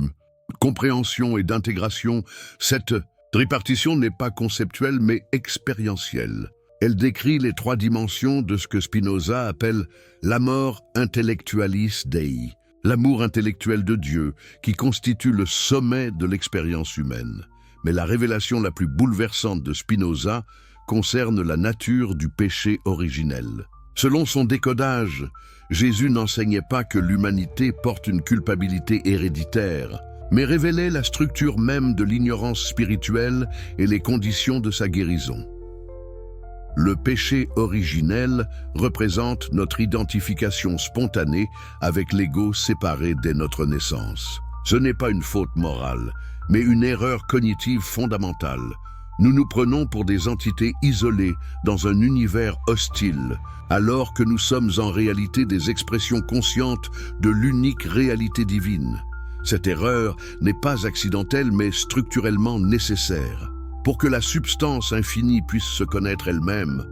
compréhension et d'intégration. Cette répartition n'est pas conceptuelle mais expérientielle. Elle décrit les trois dimensions de ce que Spinoza appelle l'amor intellectualis Dei, l'amour intellectuel de Dieu, qui constitue le sommet de l'expérience humaine. Mais la révélation la plus bouleversante de Spinoza concerne la nature du péché originel. Selon son décodage, Jésus n'enseignait pas que l'humanité porte une culpabilité héréditaire, mais révélait la structure même de l'ignorance spirituelle et les conditions de sa guérison. Le péché originel représente notre identification spontanée avec l'ego séparé dès notre naissance. Ce n'est pas une faute morale, mais une erreur cognitive fondamentale. Nous nous prenons pour des entités isolées dans un univers hostile, alors que nous sommes en réalité des expressions conscientes de l'unique réalité divine. Cette erreur n'est pas accidentelle mais structurellement nécessaire. Pour que la substance infinie puisse se connaître elle-même,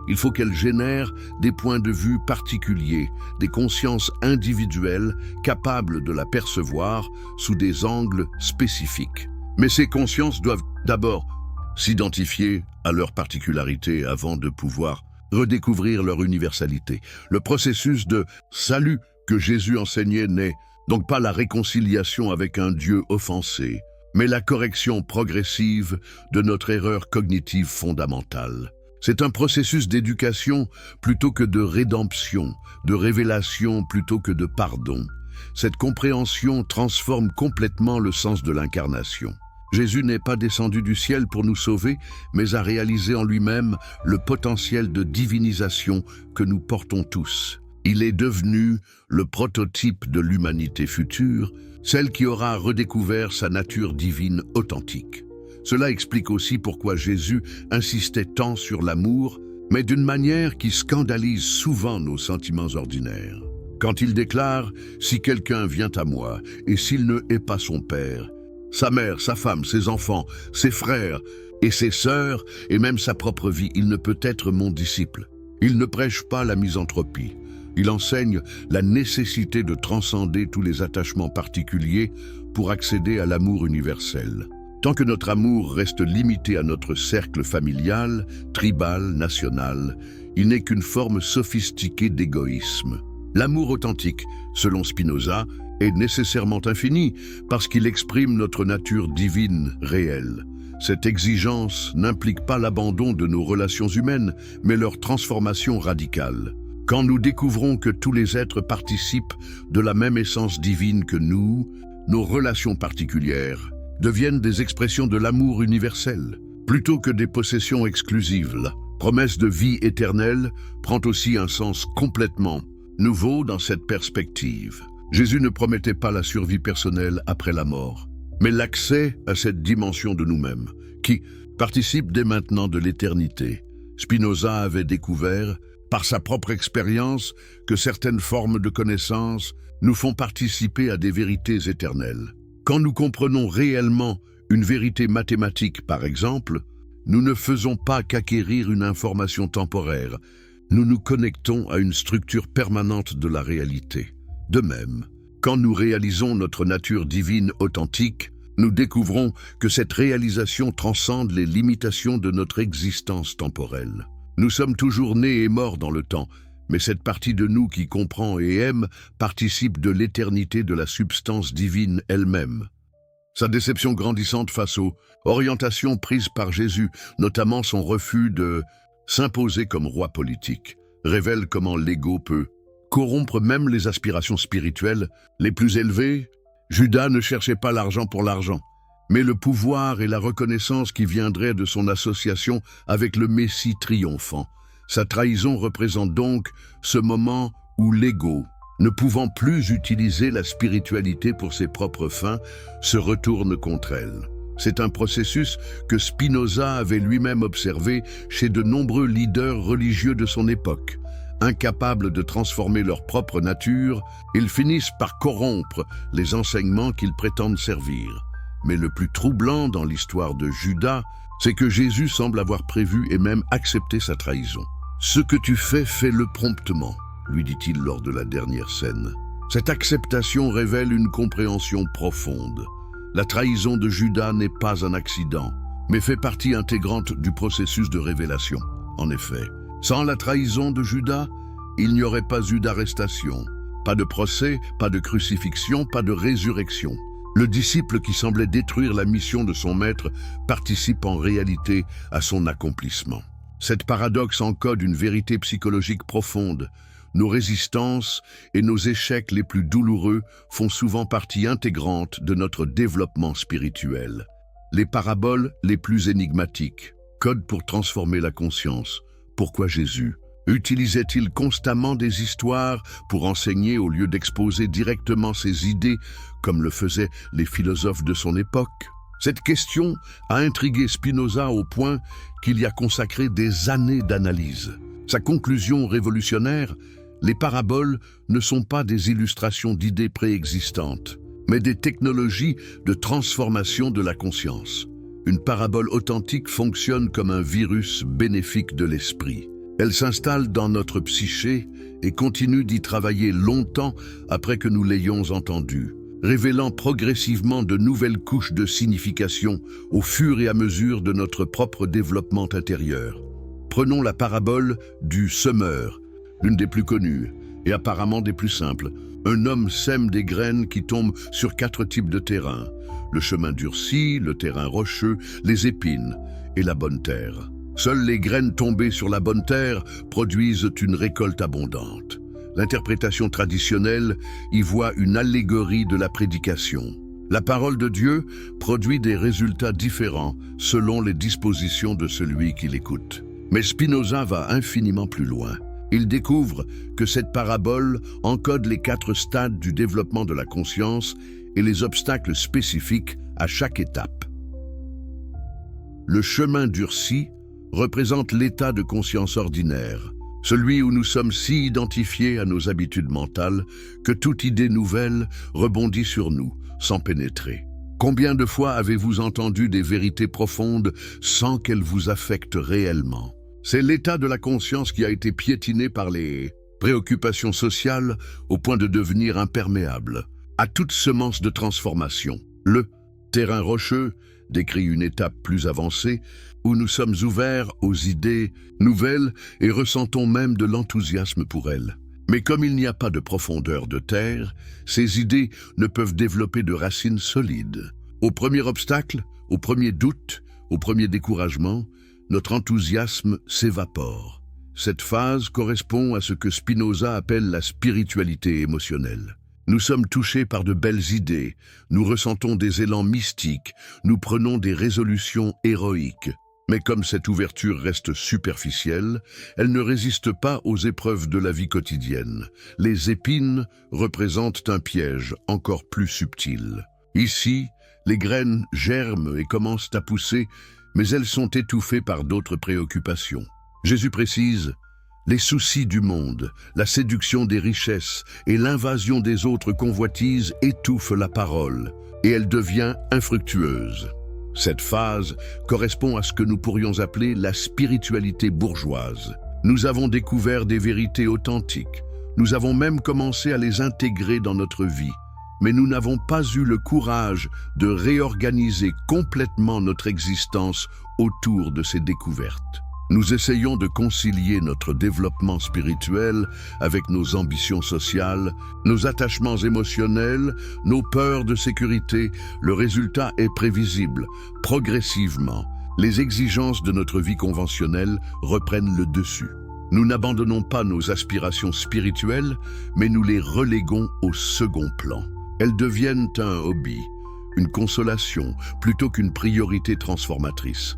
il faut qu'elle génère des points de vue particuliers, des consciences individuelles capables de la percevoir sous des angles spécifiques. Mais ces consciences doivent d'abord s'identifier à leurs particularités avant de pouvoir redécouvrir leur universalité. Le processus de salut que Jésus enseignait n'est donc pas la réconciliation avec un Dieu offensé, mais la correction progressive de notre erreur cognitive fondamentale. C'est un processus d'éducation plutôt que de rédemption, de révélation plutôt que de pardon. Cette compréhension transforme complètement le sens de l'incarnation. Jésus n'est pas descendu du ciel pour nous sauver, mais a réalisé en lui-même le potentiel de divinisation que nous portons tous. Il est devenu le prototype de l'humanité future, celle qui aura redécouvert sa nature divine authentique. Cela explique aussi pourquoi Jésus insistait tant sur l'amour, mais d'une manière qui scandalise souvent nos sentiments ordinaires. Quand il déclare « Si quelqu'un vient à moi, et s'il ne hait pas son père, sa mère, sa femme, ses enfants, ses frères et ses sœurs, et même sa propre vie, il ne peut être mon disciple. » Il ne prêche pas la misanthropie. Il enseigne la nécessité de transcender tous les attachements particuliers pour accéder à l'amour universel. Tant que notre amour reste limité à notre cercle familial, tribal, national, il n'est qu'une forme sophistiquée d'égoïsme. L'amour authentique, selon Spinoza, est nécessairement infini parce qu'il exprime notre nature divine réelle. Cette exigence n'implique pas l'abandon de nos relations humaines, mais leur transformation radicale. Quand nous découvrons que tous les êtres participent de la même essence divine que nous, nos relations particulières, deviennent des expressions de l'amour universel, plutôt que des possessions exclusives. La promesse de vie éternelle prend aussi un sens complètement nouveau dans cette perspective. Jésus ne promettait pas la survie personnelle après la mort, mais l'accès à cette dimension de nous-mêmes, qui participe dès maintenant de l'éternité. Spinoza avait découvert, par sa propre expérience, que certaines formes de connaissance nous font participer à des vérités éternelles. Quand nous comprenons réellement une vérité mathématique, par exemple, nous ne faisons pas qu'acquérir une information temporaire, nous nous connectons à une structure permanente de la réalité. De même, quand nous réalisons notre nature divine authentique, nous découvrons que cette réalisation transcende les limitations de notre existence temporelle. Nous sommes toujours nés et morts dans le temps, mais cette partie de nous qui comprend et aime participe de l'éternité de la substance divine elle-même. Sa déception grandissante face aux orientations prises par Jésus, notamment son refus de s'imposer comme roi politique, révèle comment l'ego peut corrompre même les aspirations spirituelles les plus élevées. Judas ne cherchait pas l'argent pour l'argent, mais le pouvoir et la reconnaissance qui viendraient de son association avec le Messie triomphant. Sa trahison représente donc ce moment où l'ego, ne pouvant plus utiliser la spiritualité pour ses propres fins, se retourne contre elle. C'est un processus que Spinoza avait lui-même observé chez de nombreux leaders religieux de son époque. Incapables de transformer leur propre nature, ils finissent par corrompre les enseignements qu'ils prétendent servir. Mais le plus troublant dans l'histoire de Judas, c'est que Jésus semble avoir prévu et même accepté sa trahison. « Ce que tu fais, fais-le promptement », lui dit-il lors de la dernière scène. Cette acceptation révèle une compréhension profonde. La trahison de Judas n'est pas un accident, mais fait partie intégrante du processus de révélation. En effet, sans la trahison de Judas, il n'y aurait pas eu d'arrestation, pas de procès, pas de crucifixion, pas de résurrection. Le disciple qui semblait détruire la mission de son maître participe en réalité à son accomplissement. Cette paradoxe encode une vérité psychologique profonde. Nos résistances et nos échecs les plus douloureux font souvent partie intégrante de notre développement spirituel. Les paraboles les plus énigmatiques, code pour transformer la conscience. Pourquoi Jésus utilisait-il constamment des histoires pour enseigner au lieu d'exposer directement ses idées comme le faisaient les philosophes de son époque? Cette question a intrigué Spinoza au point qu'il y a consacré des années d'analyse. Sa conclusion révolutionnaire: les paraboles ne sont pas des illustrations d'idées préexistantes, mais des technologies de transformation de la conscience. Une parabole authentique fonctionne comme un virus bénéfique de l'esprit. Elle s'installe dans notre psyché et continue d'y travailler longtemps après que nous l'ayons entendue, révélant progressivement de nouvelles couches de signification au fur et à mesure de notre propre développement intérieur. Prenons la parabole du semeur, l'une des plus connues et apparemment des plus simples. Un homme sème des graines qui tombent sur 4 types de terrain: le chemin durci, le terrain rocheux, les épines et la bonne terre. Seules les graines tombées sur la bonne terre produisent une récolte abondante. L'interprétation traditionnelle y voit une allégorie de la prédication. La parole de Dieu produit des résultats différents selon les dispositions de celui qui l'écoute. Mais Spinoza va infiniment plus loin. Il découvre que cette parabole encode les 4 stades du développement de la conscience et les obstacles spécifiques à chaque étape. Le chemin durci représente l'état de conscience ordinaire, celui où nous sommes si identifiés à nos habitudes mentales que toute idée nouvelle rebondit sur nous, sans pénétrer. Combien de fois avez-vous entendu des vérités profondes sans qu'elles vous affectent réellement? C'est l'état de la conscience qui a été piétiné par les préoccupations sociales au point de devenir imperméable à toute semence de transformation. Le terrain rocheux décrit une étape plus avancée où nous sommes ouverts aux idées nouvelles et ressentons même de l'enthousiasme pour elles. Mais comme il n'y a pas de profondeur de terre, ces idées ne peuvent développer de racines solides. Au premier obstacle, au premier doute, au premier découragement, notre enthousiasme s'évapore. Cette phase correspond à ce que Spinoza appelle la spiritualité émotionnelle. Nous sommes touchés par de belles idées, nous ressentons des élans mystiques, nous prenons des résolutions héroïques. Mais comme cette ouverture reste superficielle, elle ne résiste pas aux épreuves de la vie quotidienne. Les épines représentent un piège encore plus subtil. Ici, les graines germent et commencent à pousser, mais elles sont étouffées par d'autres préoccupations. Jésus précise: les soucis du monde, la séduction des richesses et l'invasion des autres convoitises étouffent la parole, et elle devient infructueuse. Cette phase correspond à ce que nous pourrions appeler la spiritualité bourgeoise. Nous avons découvert des vérités authentiques, nous avons même commencé à les intégrer dans notre vie, mais nous n'avons pas eu le courage de réorganiser complètement notre existence autour de ces découvertes. Nous essayons de concilier notre développement spirituel avec nos ambitions sociales, nos attachements émotionnels, nos peurs de sécurité. Le résultat est prévisible. Progressivement, les exigences de notre vie conventionnelle reprennent le dessus. Nous n'abandonnons pas nos aspirations spirituelles, mais nous les reléguons au second plan. Elles deviennent un hobby, une consolation, plutôt qu'une priorité transformatrice.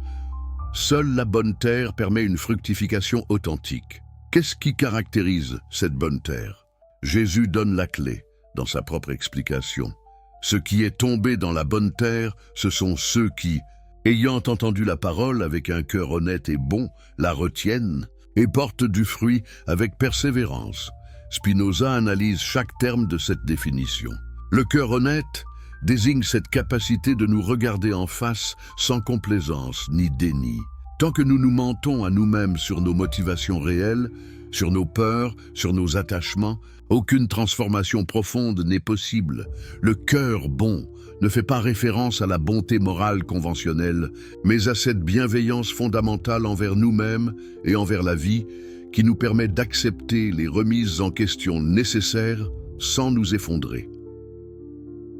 Seule la bonne terre permet une fructification authentique. Qu'est-ce qui caractérise cette bonne terre? Jésus donne la clé dans sa propre explication. Ce qui est tombé dans la bonne terre, ce sont ceux qui, ayant entendu la parole avec un cœur honnête et bon, la retiennent et portent du fruit avec persévérance. Spinoza analyse chaque terme de cette définition. Le cœur honnête désigne cette capacité de nous regarder en face sans complaisance ni déni. Tant que nous nous mentons à nous-mêmes sur nos motivations réelles, sur nos peurs, sur nos attachements, aucune transformation profonde n'est possible. Le cœur bon ne fait pas référence à la bonté morale conventionnelle, mais à cette bienveillance fondamentale envers nous-mêmes et envers la vie qui nous permet d'accepter les remises en question nécessaires sans nous effondrer.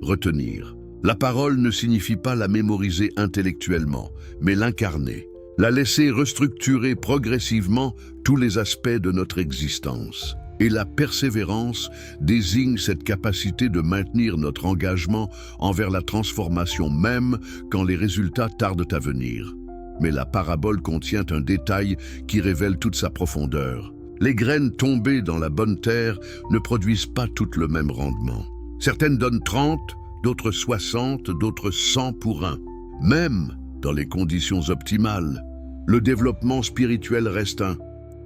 Retenir. La parole ne signifie pas la mémoriser intellectuellement, mais l'incarner. La laisser restructurer progressivement tous les aspects de notre existence. Et la persévérance désigne cette capacité de maintenir notre engagement envers la transformation même quand les résultats tardent à venir. Mais la parabole contient un détail qui révèle toute sa profondeur. Les graines tombées dans la bonne terre ne produisent pas toutes le même rendement. Certaines donnent 30, d'autres 60, d'autres 100 pour 1. Même dans les conditions optimales, le développement spirituel reste un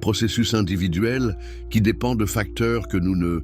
processus individuel qui dépend de facteurs que nous ne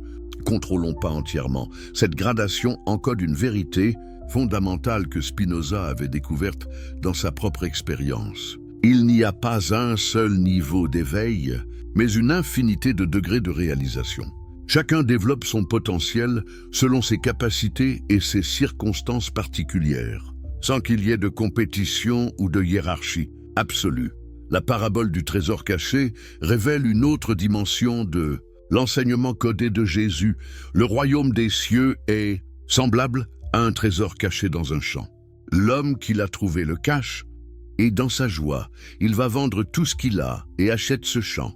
contrôlons pas entièrement. Cette gradation encode une vérité fondamentale que Spinoza avait découverte dans sa propre expérience. Il n'y a pas un seul niveau d'éveil, mais une infinité de degrés de réalisation. Chacun développe son potentiel selon ses capacités et ses circonstances particulières, sans qu'il y ait de compétition ou de hiérarchie absolue. La parabole du trésor caché révèle une autre dimension de l'enseignement codé de Jésus. Le royaume des cieux est semblable à un trésor caché dans un champ. L'homme qui l'a trouvé le cache, et dans sa joie, il va vendre tout ce qu'il a et achète ce champ.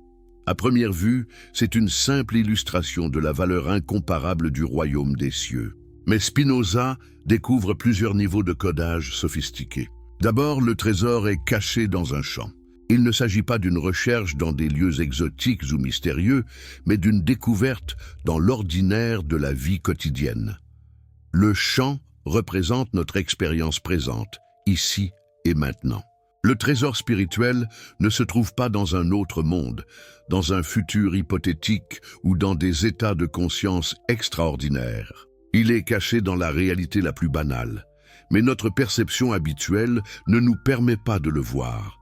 À première vue, c'est une simple illustration de la valeur incomparable du royaume des cieux. Mais Spinoza découvre plusieurs niveaux de codage sophistiqués. D'abord, le trésor est caché dans un champ. Il ne s'agit pas d'une recherche dans des lieux exotiques ou mystérieux, mais d'une découverte dans l'ordinaire de la vie quotidienne. Le champ représente notre expérience présente, ici et maintenant. Le trésor spirituel ne se trouve pas dans un autre monde, dans un futur hypothétique ou dans des états de conscience extraordinaires. Il est caché dans la réalité la plus banale, mais notre perception habituelle ne nous permet pas de le voir.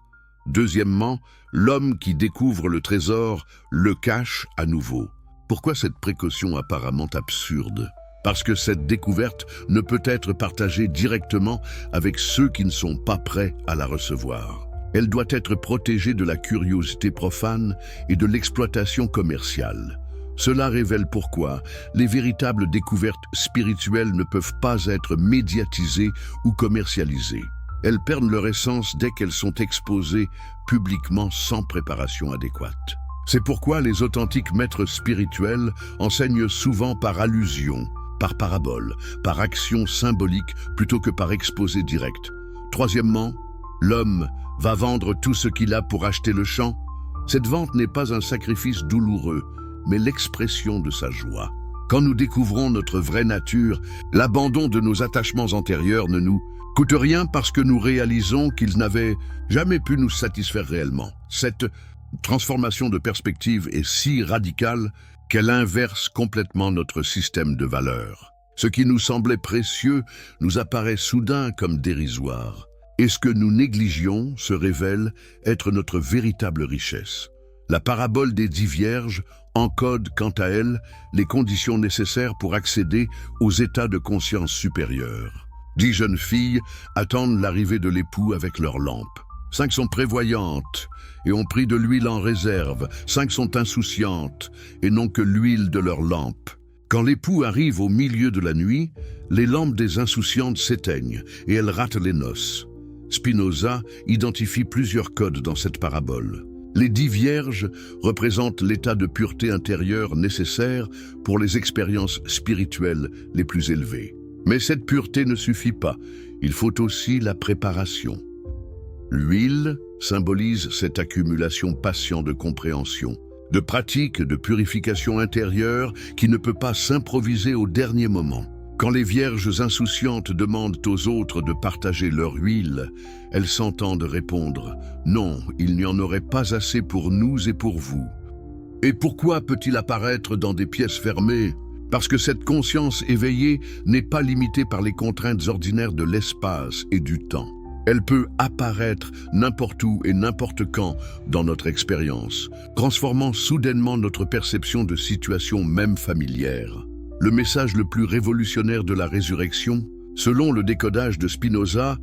Deuxièmement, l'homme qui découvre le trésor le cache à nouveau. Pourquoi cette précaution apparemment absurde ? Parce que cette découverte ne peut être partagée directement avec ceux qui ne sont pas prêts à la recevoir. Elle doit être protégée de la curiosité profane et de l'exploitation commerciale. Cela révèle pourquoi les véritables découvertes spirituelles ne peuvent pas être médiatisées ou commercialisées. Elles perdent leur essence dès qu'elles sont exposées publiquement sans préparation adéquate. C'est pourquoi les authentiques maîtres spirituels enseignent souvent par allusion, par parabole, par action symbolique plutôt que par exposé direct. Troisièmement, l'homme va vendre tout ce qu'il a pour acheter le champ. Cette vente n'est pas un sacrifice douloureux, mais l'expression de sa joie. Quand nous découvrons notre vraie nature, l'abandon de nos attachements antérieurs ne nous coûte rien parce que nous réalisons qu'ils n'avaient jamais pu nous satisfaire réellement. Cette transformation de perspective est si radicale qu'elle inverse complètement notre système de valeurs. Ce qui nous semblait précieux nous apparaît soudain comme dérisoire. Et ce que nous négligions se révèle être notre véritable richesse. La parabole des 10 vierges encode, quant à elle, les conditions nécessaires pour accéder aux états de conscience supérieure. 10 jeunes filles attendent l'arrivée de l'époux avec leurs lampes. 5 sont prévoyantes et ont pris de l'huile en réserve. 5 sont insouciantes et n'ont que l'huile de leurs lampes. Quand l'époux arrive au milieu de la nuit, les lampes des insouciantes s'éteignent et elles ratent les noces. Spinoza identifie plusieurs codes dans cette parabole. Les 10 vierges représentent l'état de pureté intérieure nécessaire pour les expériences spirituelles les plus élevées. Mais cette pureté ne suffit pas, il faut aussi la préparation. L'huile symbolise cette accumulation patiente de compréhension, de pratique de purification intérieure qui ne peut pas s'improviser au dernier moment. Quand les vierges insouciantes demandent aux autres de partager leur huile, elles s'entendent répondre « Non, il n'y en aurait pas assez pour nous et pour vous ». Et pourquoi peut-il apparaître dans des pièces fermées? Parce que cette conscience éveillée n'est pas limitée par les contraintes ordinaires de l'espace et du temps. Elle peut apparaître n'importe où et n'importe quand dans notre expérience, transformant soudainement notre perception de situations même familières. Le message le plus révolutionnaire de la résurrection, selon le décodage de Spinoza,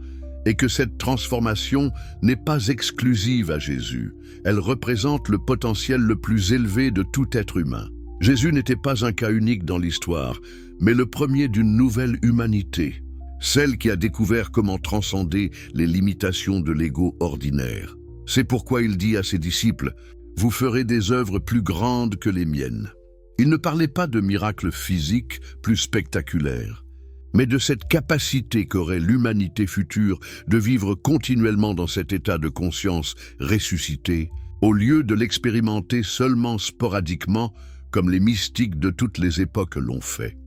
est que cette transformation n'est pas exclusive à Jésus. Elle représente le potentiel le plus élevé de tout être humain. Jésus n'était pas un cas unique dans l'histoire, mais le premier d'une nouvelle humanité, celle qui a découvert comment transcender les limitations de l'ego ordinaire. C'est pourquoi il dit à ses disciples « Vous ferez des œuvres plus grandes que les miennes ». Il ne parlait pas de miracles physiques plus spectaculaires, mais de cette capacité qu'aurait l'humanité future de vivre continuellement dans cet état de conscience ressuscité, au lieu de l'expérimenter seulement sporadiquement, comme les mystiques de toutes les époques l'ont fait.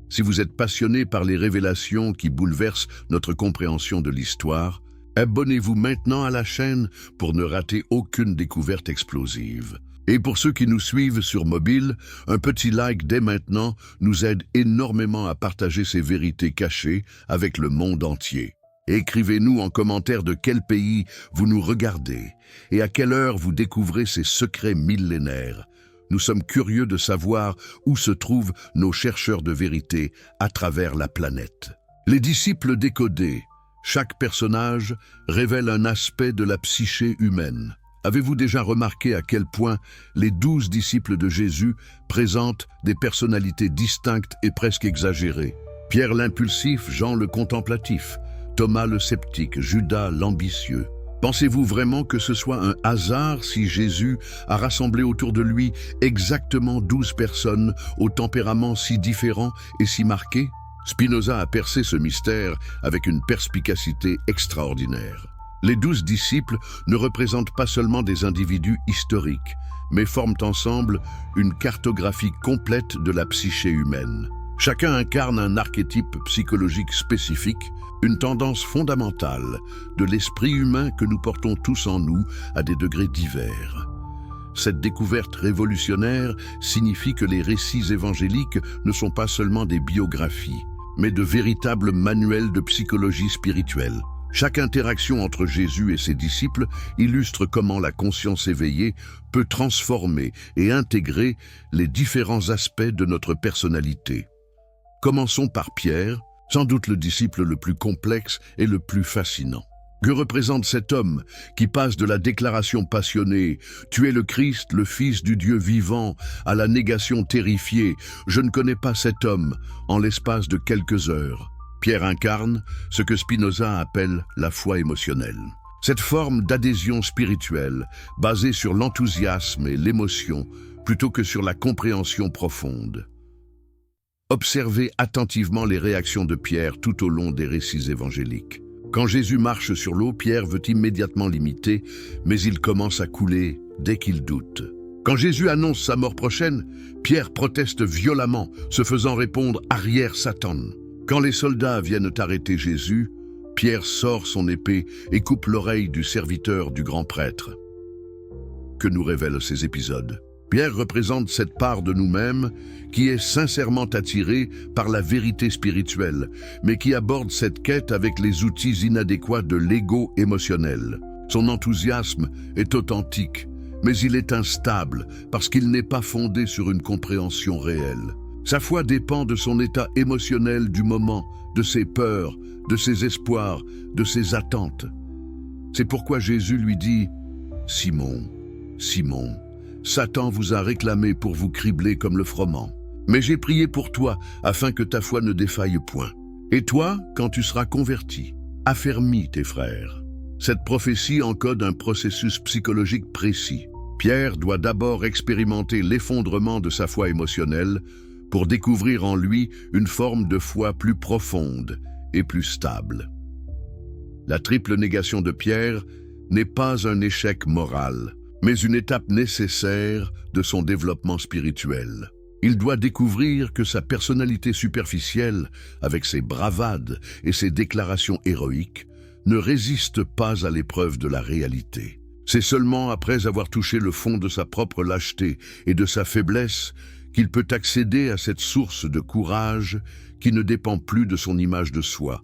Si vous êtes passionné par les révélations qui bouleversent notre compréhension de l'histoire, abonnez-vous maintenant à la chaîne pour ne rater aucune découverte explosive. Et pour ceux qui nous suivent sur mobile, un petit like dès maintenant nous aide énormément à partager ces vérités cachées avec le monde entier. Écrivez-nous en commentaire de quel pays vous nous regardez et à quelle heure vous découvrez ces secrets millénaires. Nous sommes curieux de savoir où se trouvent nos chercheurs de vérité à travers la planète. Les disciples décodés. Chaque personnage révèle un aspect de la psyché humaine. Avez-vous déjà remarqué à quel point les 12 disciples de Jésus présentent des personnalités distinctes et presque exagérées? Pierre l'impulsif, Jean le contemplatif, Thomas le sceptique, Judas l'ambitieux. Pensez-vous vraiment que ce soit un hasard si Jésus a rassemblé autour de lui exactement 12 personnes au tempérament si différent et si marqué? Spinoza a percé ce mystère avec une perspicacité extraordinaire. Les 12 disciples ne représentent pas seulement des individus historiques, mais forment ensemble une cartographie complète de la psyché humaine. Chacun incarne un archétype psychologique spécifique, une tendance fondamentale de l'esprit humain que nous portons tous en nous à des degrés divers. Cette découverte révolutionnaire signifie que les récits évangéliques ne sont pas seulement des biographies, mais de véritables manuels de psychologie spirituelle. Chaque interaction entre Jésus et ses disciples illustre comment la conscience éveillée peut transformer et intégrer les différents aspects de notre personnalité. Commençons par Pierre, sans doute le disciple le plus complexe et le plus fascinant. Que représente cet homme qui passe de la déclaration passionnée « Tu es le Christ, le Fils du Dieu vivant » à la négation terrifiée « Je ne connais pas cet homme » en l'espace de quelques heures? Pierre incarne ce que Spinoza appelle la foi émotionnelle. Cette forme d'adhésion spirituelle basée sur l'enthousiasme et l'émotion plutôt que sur la compréhension profonde. Observez attentivement les réactions de Pierre tout au long des récits évangéliques. Quand Jésus marche sur l'eau, Pierre veut immédiatement l'imiter, mais il commence à couler dès qu'il doute. Quand Jésus annonce sa mort prochaine, Pierre proteste violemment, se faisant répondre « Arrière Satan ». Quand les soldats viennent arrêter Jésus, Pierre sort son épée et coupe l'oreille du serviteur du grand prêtre. Que nous révèlent ces épisodes? Pierre représente cette part de nous-mêmes qui est sincèrement attirée par la vérité spirituelle, mais qui aborde cette quête avec les outils inadéquats de l'ego émotionnel. Son enthousiasme est authentique, mais il est instable parce qu'il n'est pas fondé sur une compréhension réelle. Sa foi dépend de son état émotionnel du moment, de ses peurs, de ses espoirs, de ses attentes. C'est pourquoi Jésus lui dit « Simon, Simon, Satan vous a réclamé pour vous cribler comme le froment. Mais j'ai prié pour toi, afin que ta foi ne défaille point. Et toi, quand tu seras converti, affermis tes frères. » Cette prophétie encode un processus psychologique précis. Pierre doit d'abord expérimenter l'effondrement de sa foi émotionnelle pour découvrir en lui une forme de foi plus profonde et plus stable. La triple négation de Pierre n'est pas un échec moral, mais une étape nécessaire de son développement spirituel. Il doit découvrir que sa personnalité superficielle, avec ses bravades et ses déclarations héroïques, ne résiste pas à l'épreuve de la réalité. C'est seulement après avoir touché le fond de sa propre lâcheté et de sa faiblesse qu'il peut accéder à cette source de courage qui ne dépend plus de son image de soi.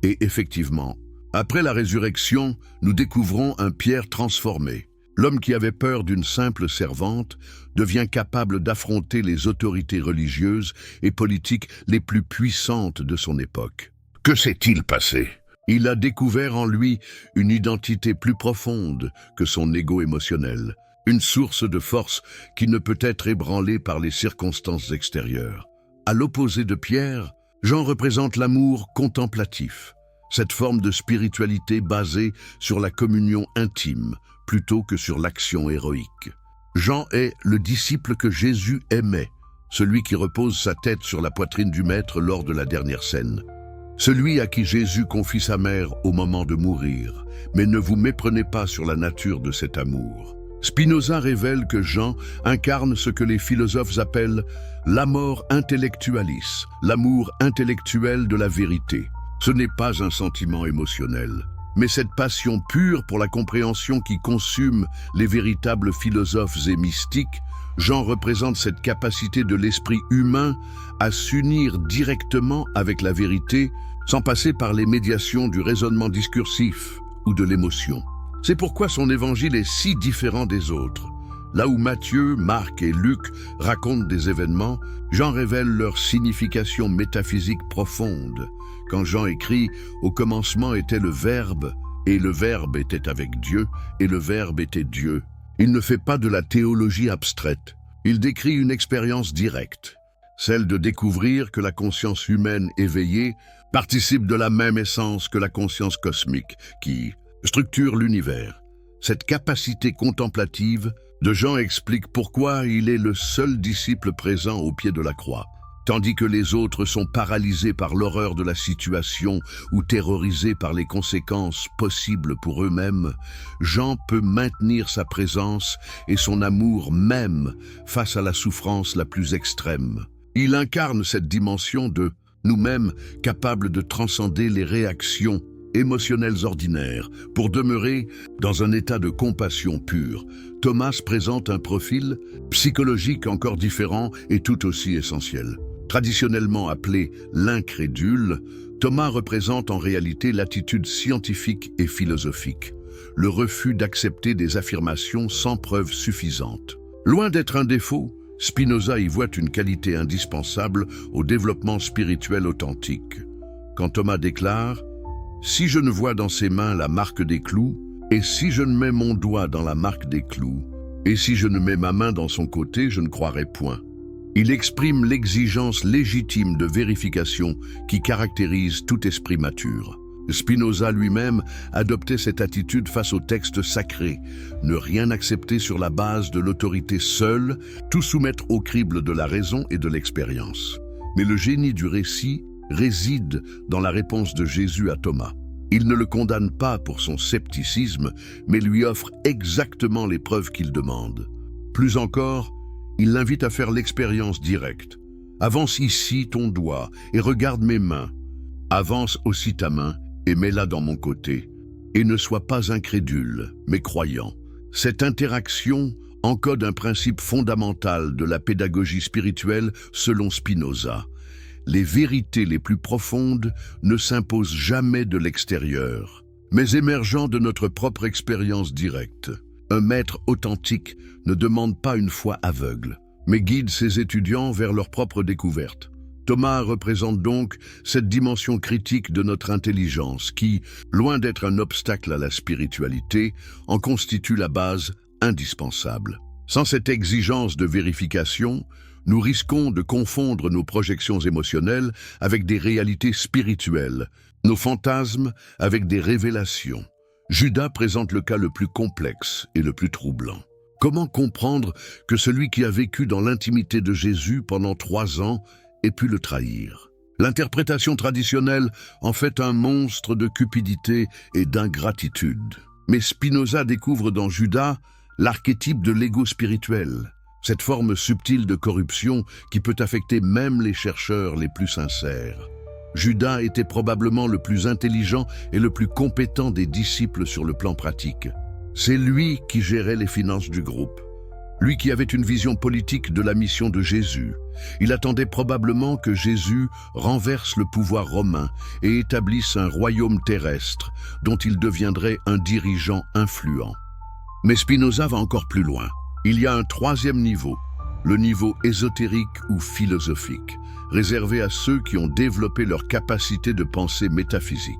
Et effectivement, après la résurrection, nous découvrons un Pierre transformé. L'homme qui avait peur d'une simple servante devient capable d'affronter les autorités religieuses et politiques les plus puissantes de son époque. Que s'est-il passé? Il a découvert en lui une identité plus profonde que son ego émotionnel, une source de force qui ne peut être ébranlée par les circonstances extérieures. À l'opposé de Pierre, Jean représente l'amour contemplatif, cette forme de spiritualité basée sur la communion intime, plutôt que sur l'action héroïque. Jean est le disciple que Jésus aimait, celui qui repose sa tête sur la poitrine du Maître lors de la dernière scène. Celui à qui Jésus confie sa mère au moment de mourir, mais ne vous méprenez pas sur la nature de cet amour. Spinoza révèle que Jean incarne ce que les philosophes appellent l'amor intellectualis, l'amour intellectuel de la vérité. Ce n'est pas un sentiment émotionnel, mais cette passion pure pour la compréhension qui consume les véritables philosophes et mystiques. Jean représente cette capacité de l'esprit humain à s'unir directement avec la vérité sans passer par les médiations du raisonnement discursif ou de l'émotion. C'est pourquoi son évangile est si différent des autres. Là où Matthieu, Marc et Luc racontent des événements, Jean révèle leur signification métaphysique profonde. Quand Jean écrit « Au commencement était le Verbe, et le Verbe était avec Dieu, et le Verbe était Dieu », il ne fait pas de la théologie abstraite. Il décrit une expérience directe, celle de découvrir que la conscience humaine éveillée participe de la même essence que la conscience cosmique qui structure l'univers. Cette capacité contemplative de Jean explique pourquoi il est le seul disciple présent au pied de la croix. Tandis que les autres sont paralysés par l'horreur de la situation ou terrorisés par les conséquences possibles pour eux-mêmes, Jean peut maintenir sa présence et son amour même face à la souffrance la plus extrême. Il incarne cette dimension de nous-mêmes capables de transcender les réactions émotionnelles ordinaires pour demeurer dans un état de compassion pure. Thomas présente un profil psychologique encore différent et tout aussi essentiel. Traditionnellement appelé l'incrédule, Thomas représente en réalité l'attitude scientifique et philosophique, le refus d'accepter des affirmations sans preuve suffisante. Loin d'être un défaut, Spinoza y voit une qualité indispensable au développement spirituel authentique. Quand Thomas déclare « Si je ne vois dans ses mains la marque des clous, et si je ne mets mon doigt dans la marque des clous, et si je ne mets ma main dans son côté, je ne croirai point. » Il exprime l'exigence légitime de vérification qui caractérise tout esprit mature. Spinoza lui-même adoptait cette attitude face au texte sacré, ne rien accepter sur la base de l'autorité seule, tout soumettre au crible de la raison et de l'expérience. Mais le génie du récit réside dans la réponse de Jésus à Thomas. Il ne le condamne pas pour son scepticisme, mais lui offre exactement les preuves qu'il demande. Plus encore, il l'invite à faire l'expérience directe. Avance ici ton doigt et regarde mes mains. Avance aussi ta main et mets-la dans mon côté. Et ne sois pas incrédule, mais croyant. Cette interaction encode un principe fondamental de la pédagogie spirituelle selon Spinoza. Les vérités les plus profondes ne s'imposent jamais de l'extérieur, mais émergeant de notre propre expérience directe. Un maître authentique ne demande pas une foi aveugle, mais guide ses étudiants vers leur propre découverte. Thomas représente donc cette dimension critique de notre intelligence qui, loin d'être un obstacle à la spiritualité, en constitue la base indispensable. Sans cette exigence de vérification, nous risquons de confondre nos projections émotionnelles avec des réalités spirituelles, nos fantasmes avec des révélations. Judas présente le cas le plus complexe et le plus troublant. Comment comprendre que celui qui a vécu dans l'intimité de Jésus pendant 3 ans ait pu le trahir? L'interprétation traditionnelle en fait un monstre de cupidité et d'ingratitude. Mais Spinoza découvre dans Judas l'archétype de l'ego spirituel, cette forme subtile de corruption qui peut affecter même les chercheurs les plus sincères. Judas était probablement le plus intelligent et le plus compétent des disciples sur le plan pratique. C'est lui qui gérait les finances du groupe. Lui qui avait une vision politique de la mission de Jésus. Il attendait probablement que Jésus renverse le pouvoir romain et établisse un royaume terrestre dont il deviendrait un dirigeant influent. Mais Spinoza va encore plus loin. Il y a un 3e niveau, le niveau ésotérique ou philosophique, réservé à ceux qui ont développé leur capacité de pensée métaphysique.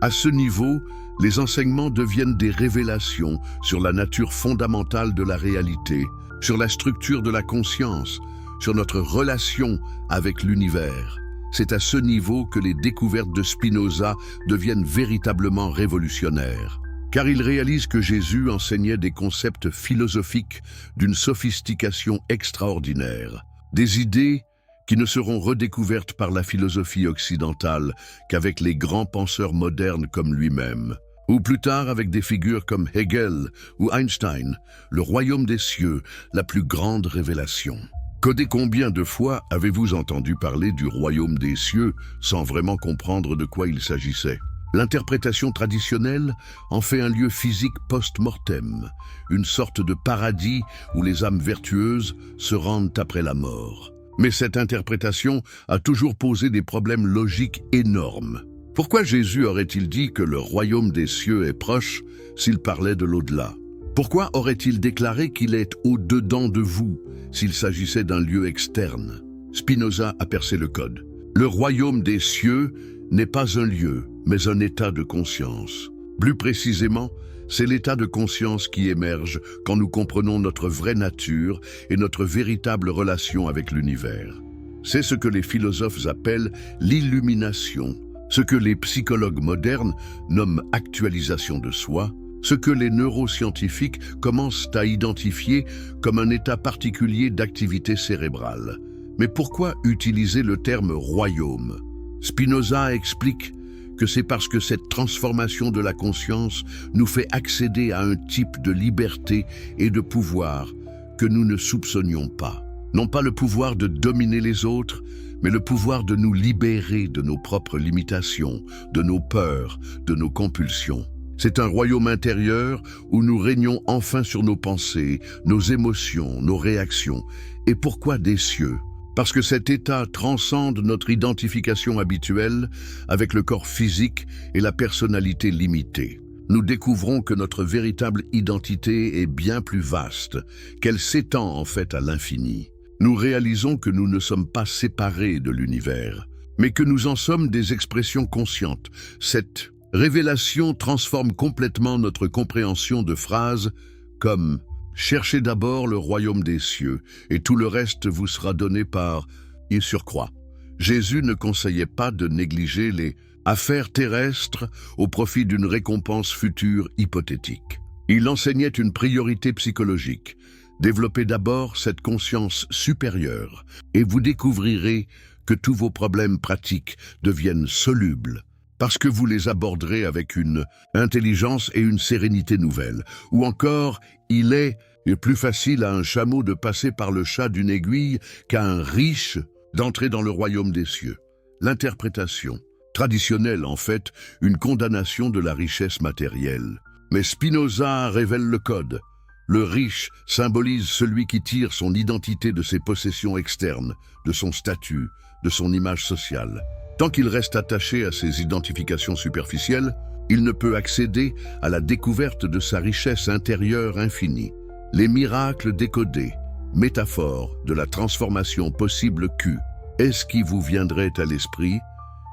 À ce niveau, les enseignements deviennent des révélations sur la nature fondamentale de la réalité, sur la structure de la conscience, sur notre relation avec l'univers. C'est à ce niveau que les découvertes de Spinoza deviennent véritablement révolutionnaires. Car il réalise que Jésus enseignait des concepts philosophiques d'une sophistication extraordinaire, des idées qui ne seront redécouvertes par la philosophie occidentale qu'avec les grands penseurs modernes comme lui-même, ou plus tard avec des figures comme Hegel ou Einstein, le royaume des cieux, la plus grande révélation. Codé, combien de fois avez-vous entendu parler du royaume des cieux sans vraiment comprendre de quoi il s'agissait ? L'interprétation traditionnelle en fait un lieu physique post-mortem, une sorte de paradis où les âmes vertueuses se rendent après la mort. Mais cette interprétation a toujours posé des problèmes logiques énormes. Pourquoi Jésus aurait-il dit que le royaume des cieux est proche s'il parlait de l'au-delà? Pourquoi aurait-il déclaré qu'il est au-dedans de vous s'il s'agissait d'un lieu externe? Spinoza a percé le code. Le royaume des cieux n'est pas un lieu, mais un état de conscience. Plus précisément, c'est l'état de conscience qui émerge quand nous comprenons notre vraie nature et notre véritable relation avec l'univers. C'est ce que les philosophes appellent l'illumination, ce que les psychologues modernes nomment actualisation de soi, ce que les neuroscientifiques commencent à identifier comme un état particulier d'activité cérébrale. Mais pourquoi utiliser le terme « royaume » ? Spinoza explique que c'est parce que cette transformation de la conscience nous fait accéder à un type de liberté et de pouvoir que nous ne soupçonnions pas. Non pas le pouvoir de dominer les autres, mais le pouvoir de nous libérer de nos propres limitations, de nos peurs, de nos compulsions. C'est un royaume intérieur où nous régnons enfin sur nos pensées, nos émotions, nos réactions. Et pourquoi des cieux ? Parce que cet état transcende notre identification habituelle avec le corps physique et la personnalité limitée. Nous découvrons que notre véritable identité est bien plus vaste, qu'elle s'étend en fait à l'infini. Nous réalisons que nous ne sommes pas séparés de l'univers, mais que nous en sommes des expressions conscientes. Cette révélation transforme complètement notre compréhension de phrases comme « Cherchez d'abord le royaume des cieux, et tout le reste vous sera donné par et surcroît ». Jésus ne conseillait pas de négliger les affaires terrestres au profit d'une récompense future hypothétique. Il enseignait une priorité psychologique. Développez d'abord cette conscience supérieure, et vous découvrirez que tous vos problèmes pratiques deviennent solubles, parce que vous les aborderez avec une intelligence et une sérénité nouvelles. Ou encore, il est plus facile à un chameau de passer par le chat d'une aiguille qu'à un riche d'entrer dans le royaume des cieux. L'interprétation traditionnelle, en fait, une condamnation de la richesse matérielle. Mais Spinoza révèle le code. Le riche symbolise celui qui tire son identité de ses possessions externes, de son statut, de son image sociale. Tant qu'il reste attaché à ses identifications superficielles, il ne peut accéder à la découverte de sa richesse intérieure infinie. Les miracles décodés, métaphore de la transformation possible Q. Est-ce qui vous viendrait à l'esprit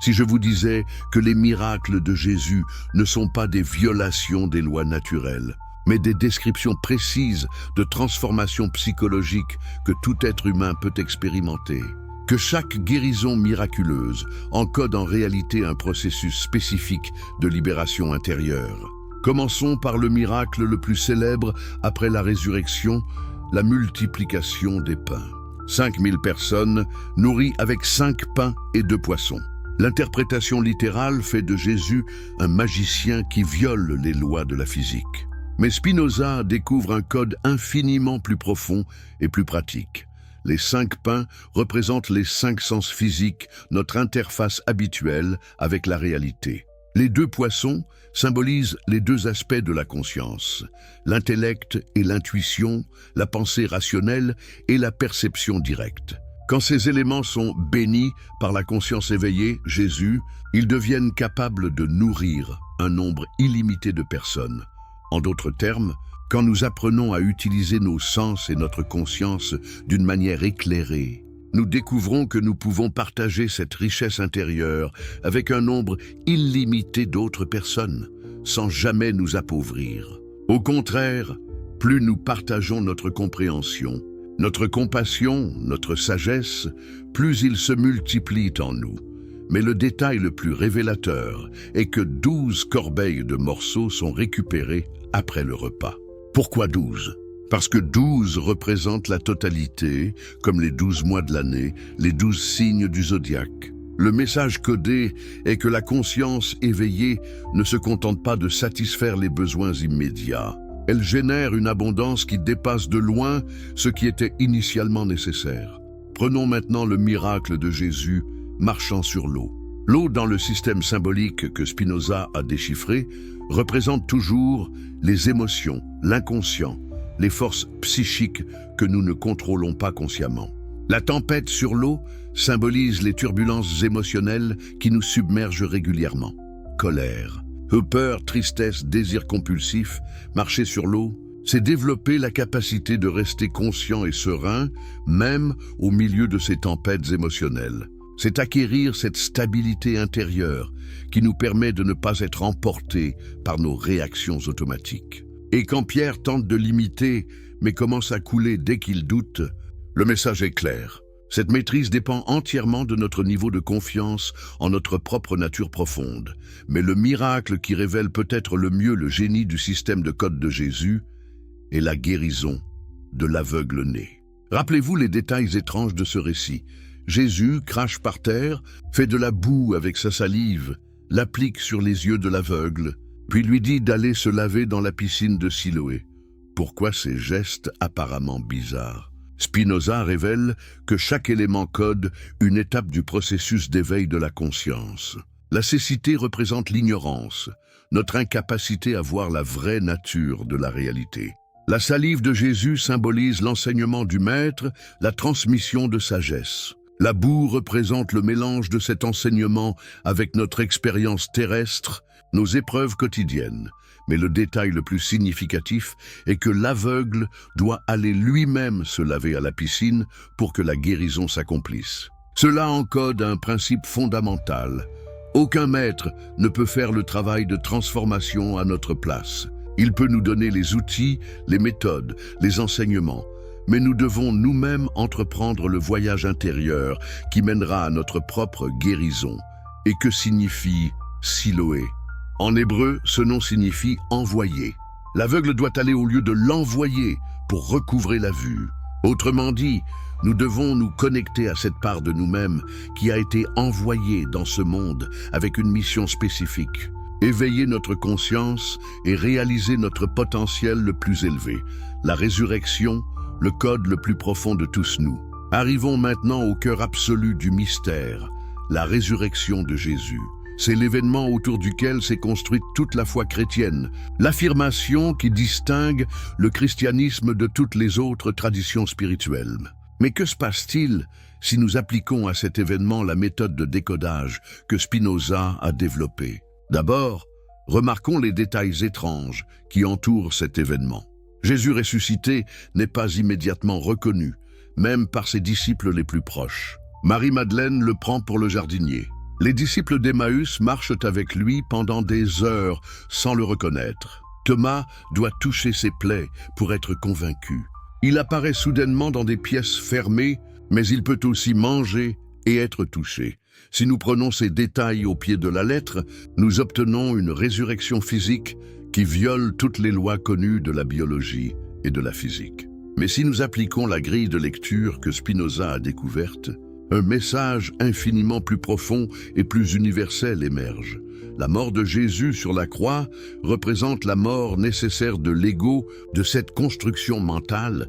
si je vous disais que les miracles de Jésus ne sont pas des violations des lois naturelles, mais des descriptions précises de transformation psychologique que tout être humain peut expérimenter? Que chaque guérison miraculeuse encode en réalité un processus spécifique de libération intérieure. Commençons par le miracle le plus célèbre après la résurrection, la multiplication des pains. 5000 personnes nourries avec 5 pains et 2 poissons. L'interprétation littérale fait de Jésus un magicien qui viole les lois de la physique. Mais Spinoza découvre un code infiniment plus profond et plus pratique. Les 5 pains représentent les 5 sens physiques, notre interface habituelle avec la réalité. Les 2 poissons symbolisent les 2 aspects de la conscience, l'intellect et l'intuition, la pensée rationnelle et la perception directe. Quand ces éléments sont bénis par la conscience éveillée, Jésus, ils deviennent capables de nourrir un nombre illimité de personnes. En d'autres termes, quand nous apprenons à utiliser nos sens et notre conscience d'une manière éclairée, nous découvrons que nous pouvons partager cette richesse intérieure avec un nombre illimité d'autres personnes, sans jamais nous appauvrir. Au contraire, plus nous partageons notre compréhension, notre compassion, notre sagesse, plus ils se multiplient en nous. Mais le détail le plus révélateur est que 12 corbeilles de morceaux sont récupérées après le repas. Pourquoi 12 ? Parce que 12 représente la totalité, comme les 12 mois de l'année, les 12 signes du zodiaque. Le message codé est que la conscience éveillée ne se contente pas de satisfaire les besoins immédiats. Elle génère une abondance qui dépasse de loin ce qui était initialement nécessaire. Prenons maintenant le miracle de Jésus marchant sur l'eau. L'eau, dans le système symbolique que Spinoza a déchiffré, représente toujours les émotions, l'inconscient, les forces psychiques que nous ne contrôlons pas consciemment. La tempête sur l'eau symbolise les turbulences émotionnelles qui nous submergent régulièrement. Colère, peur, tristesse, désir compulsif, marcher sur l'eau, c'est développer la capacité de rester conscient et serein, même au milieu de ces tempêtes émotionnelles. C'est acquérir cette stabilité intérieure qui nous permet de ne pas être emportés par nos réactions automatiques. Et quand Pierre tente de l'imiter, mais commence à couler dès qu'il doute, le message est clair. Cette maîtrise dépend entièrement de notre niveau de confiance en notre propre nature profonde. Mais le miracle qui révèle peut-être le mieux le génie du système de code de Jésus est la guérison de l'aveugle-né. Rappelez-vous les détails étranges de ce récit. Jésus crache par terre, fait de la boue avec sa salive, l'applique sur les yeux de l'aveugle, puis lui dit d'aller se laver dans la piscine de Siloé. Pourquoi ces gestes apparemment bizarres ? Spinoza révèle que chaque élément code une étape du processus d'éveil de la conscience. La cécité représente l'ignorance, notre incapacité à voir la vraie nature de la réalité. La salive de Jésus symbolise l'enseignement du Maître, la transmission de sagesse. La boue représente le mélange de cet enseignement avec notre expérience terrestre, nos épreuves quotidiennes. Mais le détail le plus significatif est que l'aveugle doit aller lui-même se laver à la piscine pour que la guérison s'accomplisse. Cela encode un principe fondamental. Aucun maître ne peut faire le travail de transformation à notre place. Il peut nous donner les outils, les méthodes, les enseignements, mais nous devons nous-mêmes entreprendre le voyage intérieur qui mènera à notre propre guérison. Et que signifie Siloé ? En hébreu, ce nom signifie « envoyer ». L'aveugle doit aller au lieu de l'envoyer pour recouvrer la vue. Autrement dit, Nous devons nous connecter à cette part de nous-mêmes qui a été envoyée dans ce monde avec une mission spécifique. Éveiller notre conscience et réaliser notre potentiel le plus élevé. La résurrection, le code le plus profond de tous nous. Arrivons maintenant au cœur absolu du mystère, la résurrection de Jésus. C'est l'événement autour duquel s'est construite toute la foi chrétienne, l'affirmation qui distingue le christianisme de toutes les autres traditions spirituelles. Mais que se passe-t-il si nous appliquons à cet événement la méthode de décodage que Spinoza a développée? D'abord, remarquons les détails étranges qui entourent cet événement. Jésus ressuscité n'est pas immédiatement reconnu, même par ses disciples les plus proches. Marie-Madeleine le prend pour le jardinier. Les disciples d'Emmaüs marchent avec lui pendant des heures sans le reconnaître. Thomas doit toucher ses plaies pour être convaincu. Il apparaît soudainement dans des pièces fermées, mais il peut aussi manger et être touché. Si nous prenons ces détails au pied de la lettre, nous obtenons une résurrection physique qui viole toutes les lois connues de la biologie et de la physique. Mais si nous appliquons la grille de lecture que Spinoza a découverte, un message infiniment plus profond et plus universel émerge. La mort de Jésus sur la croix représente la mort nécessaire de l'ego, de cette construction mentale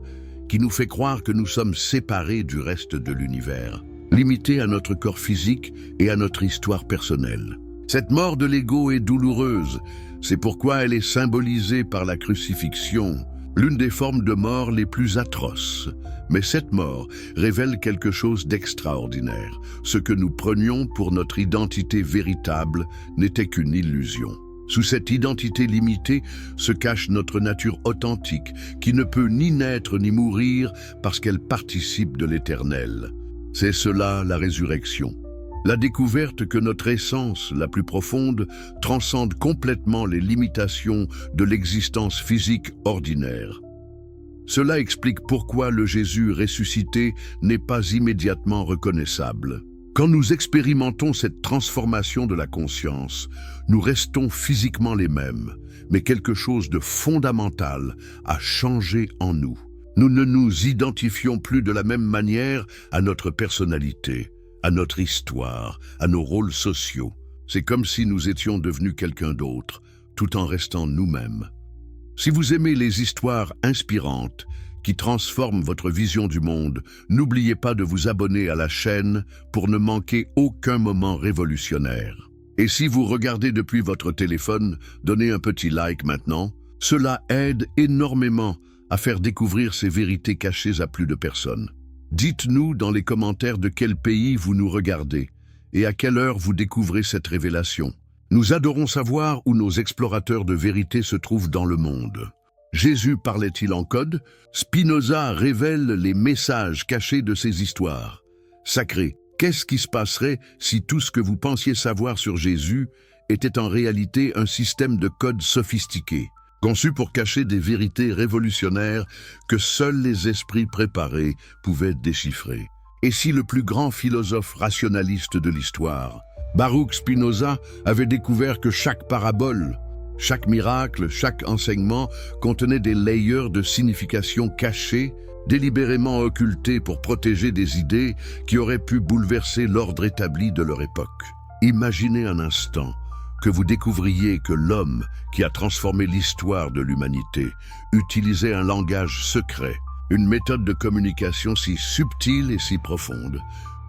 qui nous fait croire que nous sommes séparés du reste de l'univers, limités à notre corps physique et à notre histoire personnelle. Cette mort de l'ego est douloureuse, c'est pourquoi elle est symbolisée par la crucifixion, l'une des formes de mort les plus atroces. Mais cette mort révèle quelque chose d'extraordinaire. Ce que nous prenions pour notre identité véritable n'était qu'une illusion. Sous cette identité limitée se cache notre nature authentique, qui ne peut ni naître ni mourir parce qu'elle participe de l'éternel. C'est cela la résurrection. La découverte que notre essence la plus profonde transcende complètement les limitations de l'existence physique ordinaire. Cela explique pourquoi le Jésus ressuscité n'est pas immédiatement reconnaissable. Quand nous expérimentons cette transformation de la conscience, nous restons physiquement les mêmes, mais quelque chose de fondamental a changé en nous. Nous ne nous identifions plus de la même manière à notre personnalité, à notre histoire, à nos rôles sociaux. C'est comme si nous étions devenus quelqu'un d'autre, tout en restant nous-mêmes. Si vous aimez les histoires inspirantes qui transforment votre vision du monde, n'oubliez pas de vous abonner à la chaîne pour ne manquer aucun moment révolutionnaire. Et si vous regardez depuis votre téléphone, donnez un petit like maintenant. Cela aide énormément à faire découvrir ces vérités cachées à plus de personnes. Dites-nous dans les commentaires de quel pays vous nous regardez et à quelle heure vous découvrez cette révélation. Nous adorons savoir où nos explorateurs de vérité se trouvent dans le monde. Jésus parlait-il en code? Spinoza révèle les messages cachés de ces histoires. Sacré, qu'est-ce qui se passerait si tout ce que vous pensiez savoir sur Jésus était en réalité un système de code sophistiqué, conçu pour cacher des vérités révolutionnaires que seuls les esprits préparés pouvaient déchiffrer? Et si le plus grand philosophe rationaliste de l'histoire, Baruch Spinoza, avait découvert que chaque parabole, chaque miracle, chaque enseignement contenait des layers de signification cachée, délibérément occultés pour protéger des idées qui auraient pu bouleverser l'ordre établi de leur époque. Imaginez un instant que vous découvriez que l'homme qui a transformé l'histoire de l'humanité utilisait un langage secret, une méthode de communication si subtile et si profonde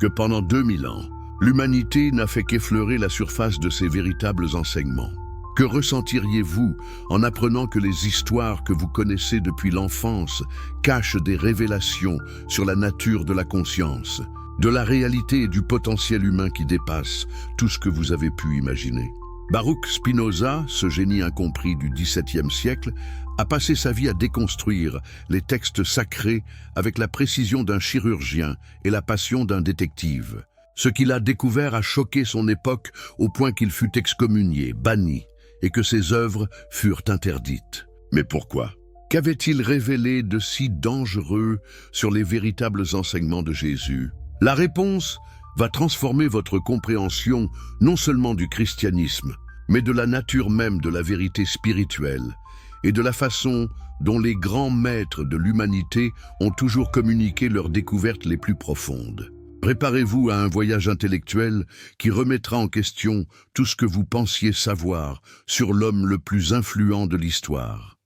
que pendant 2000 ans, l'humanité n'a fait qu'effleurer la surface de ses véritables enseignements. Que ressentiriez-vous en apprenant que les histoires que vous connaissez depuis l'enfance cachent des révélations sur la nature de la conscience, de la réalité et du potentiel humain qui dépasse tout ce que vous avez pu imaginer? Baruch Spinoza, ce génie incompris du XVIIe siècle, a passé sa vie à déconstruire les textes sacrés avec la précision d'un chirurgien et la passion d'un détective. Ce qu'il a découvert a choqué son époque au point qu'il fut excommunié, banni, et que ses œuvres furent interdites. Mais pourquoi? Qu'avait-il révélé de si dangereux sur les véritables enseignements de Jésus? La réponse va transformer votre compréhension non seulement du christianisme, mais de la nature même de la vérité spirituelle, et de la façon dont les grands maîtres de l'humanité ont toujours communiqué leurs découvertes les plus profondes. Préparez-vous à un voyage intellectuel qui remettra en question tout ce que vous pensiez savoir sur l'homme le plus influent de l'histoire.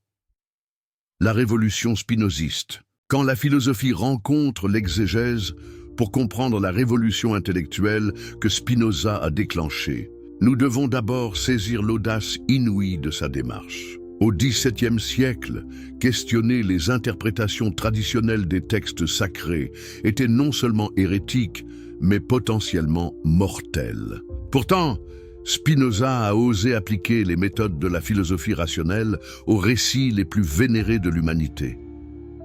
La révolution spinoziste. Quand la philosophie rencontre l'exégèse pour comprendre la révolution intellectuelle que Spinoza a déclenchée, nous devons d'abord saisir l'audace inouïe de sa démarche. Au XVIIe siècle, questionner les interprétations traditionnelles des textes sacrés était non seulement hérétique, mais potentiellement mortel. Pourtant, Spinoza a osé appliquer les méthodes de la philosophie rationnelle aux récits les plus vénérés de l'humanité.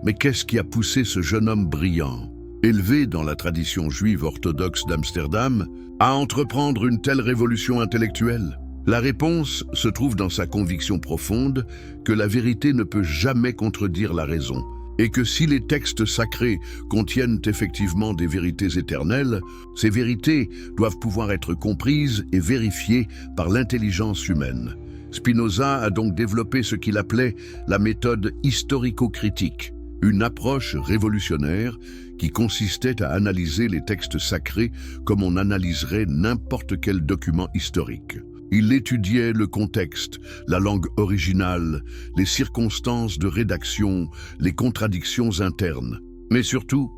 Mais qu'est-ce qui a poussé ce jeune homme brillant, élevé dans la tradition juive orthodoxe d'Amsterdam, à entreprendre une telle révolution intellectuelle ? La réponse se trouve dans sa conviction profonde que la vérité ne peut jamais contredire la raison, et que si les textes sacrés contiennent effectivement des vérités éternelles, ces vérités doivent pouvoir être comprises et vérifiées par l'intelligence humaine. Spinoza a donc développé ce qu'il appelait la méthode historico-critique, une approche révolutionnaire qui consistait à analyser les textes sacrés comme on analyserait n'importe quel document historique. Il étudiait le contexte, la langue originale, les circonstances de rédaction, les contradictions internes. Mais surtout,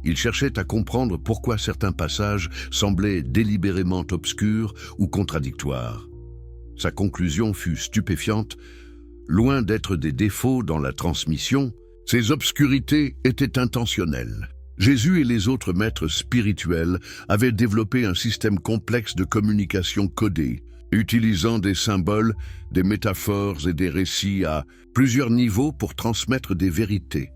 il cherchait à comprendre pourquoi certains passages semblaient délibérément obscurs ou contradictoires. Sa conclusion fut stupéfiante. Loin d'être des défauts dans la transmission, ces obscurités étaient intentionnelles. Jésus et les autres maîtres spirituels avaient développé un système complexe de communication codée, utilisant des symboles, des métaphores et des récits à plusieurs niveaux pour transmettre des vérités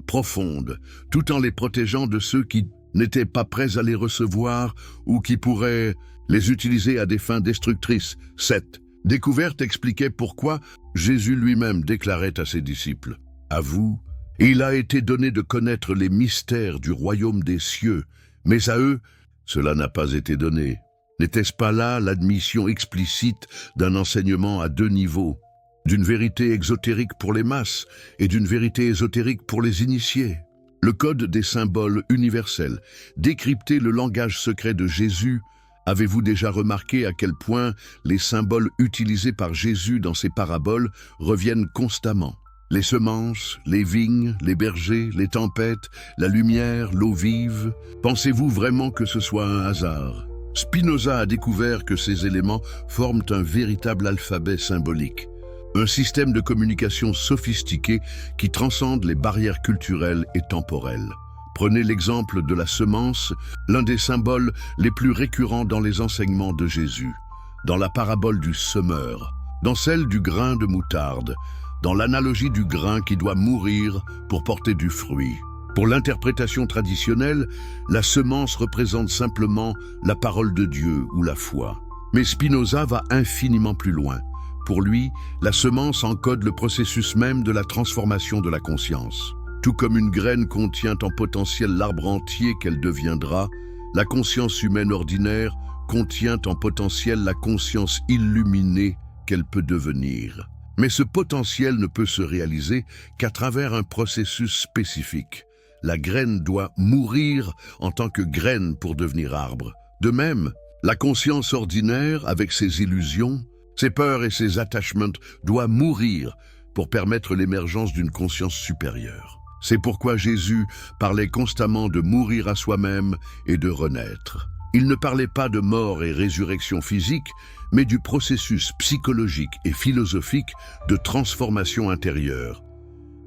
profondes, tout en les protégeant de ceux qui n'étaient pas prêts à les recevoir ou qui pourraient les utiliser à des fins destructrices. Cette découverte expliquait pourquoi Jésus lui-même déclarait à ses disciples « À vous, il a été donné de connaître les mystères du royaume des cieux, mais à eux, cela n'a pas été donné. » N'était-ce pas là l'admission explicite d'un enseignement à deux niveaux, d'une vérité exotérique pour les masses et d'une vérité ésotérique pour les initiés? Le code des symboles universels décryptait le langage secret de Jésus. Avez-vous déjà remarqué à quel point les symboles utilisés par Jésus dans ses paraboles reviennent constamment? Les semences, les vignes, les bergers, les tempêtes, la lumière, l'eau vive. Pensez-vous vraiment que ce soit un hasard? Spinoza a découvert que ces éléments forment un véritable alphabet symbolique, un système de communication sophistiqué qui transcende les barrières culturelles et temporelles. Prenez l'exemple de la semence, l'un des symboles les plus récurrents dans les enseignements de Jésus, dans la parabole du semeur, dans celle du grain de moutarde, dans l'analogie du grain qui doit mourir pour porter du fruit. Pour l'interprétation traditionnelle, la semence représente simplement la parole de Dieu ou la foi. Mais Spinoza va infiniment plus loin. Pour lui, la semence encode le processus même de la transformation de la conscience. Tout comme une graine contient en potentiel l'arbre entier qu'elle deviendra, la conscience humaine ordinaire contient en potentiel la conscience illuminée qu'elle peut devenir. Mais ce potentiel ne peut se réaliser qu'à travers un processus spécifique. La graine doit mourir en tant que graine pour devenir arbre. De même, la conscience ordinaire, avec ses illusions, ses peurs et ses attachements, doit mourir pour permettre l'émergence d'une conscience supérieure. C'est pourquoi Jésus parlait constamment de mourir à soi-même et de renaître. Il ne parlait pas de mort et résurrection physique, mais du processus psychologique et philosophique de transformation intérieure.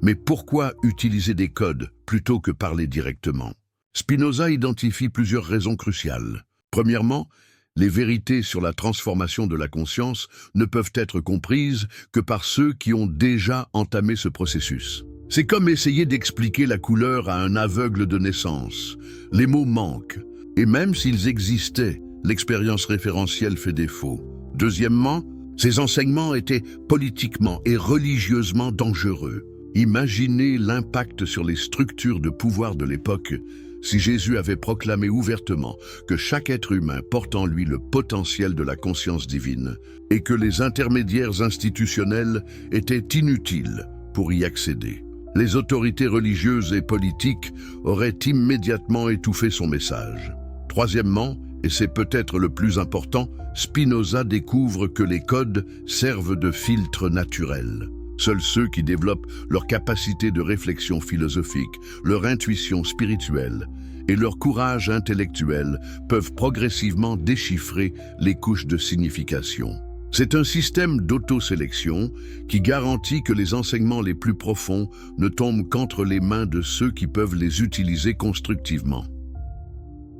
Mais pourquoi utiliser des codes plutôt que parler directement? Spinoza identifie plusieurs raisons cruciales. Premièrement, les vérités sur la transformation de la conscience ne peuvent être comprises que par ceux qui ont déjà entamé ce processus. C'est comme essayer d'expliquer la couleur à un aveugle de naissance. Les mots manquent, et même s'ils existaient, l'expérience référentielle fait défaut. Deuxièmement, ces enseignements étaient politiquement et religieusement dangereux. Imaginez l'impact sur les structures de pouvoir de l'époque Si Jésus avait proclamé ouvertement que chaque être humain porte en lui le potentiel de la conscience divine et que les intermédiaires institutionnels étaient inutiles pour y accéder, les autorités religieuses et politiques auraient immédiatement étouffé son message. Troisièmement, et c'est peut-être le plus important, Spinoza découvre que les codes servent de filtre naturel. Seuls ceux qui développent leur capacité de réflexion philosophique, leur intuition spirituelle et leur courage intellectuel peuvent progressivement déchiffrer les couches de signification. C'est un système d'autosélection qui garantit que les enseignements les plus profonds ne tombent qu'entre les mains de ceux qui peuvent les utiliser constructivement.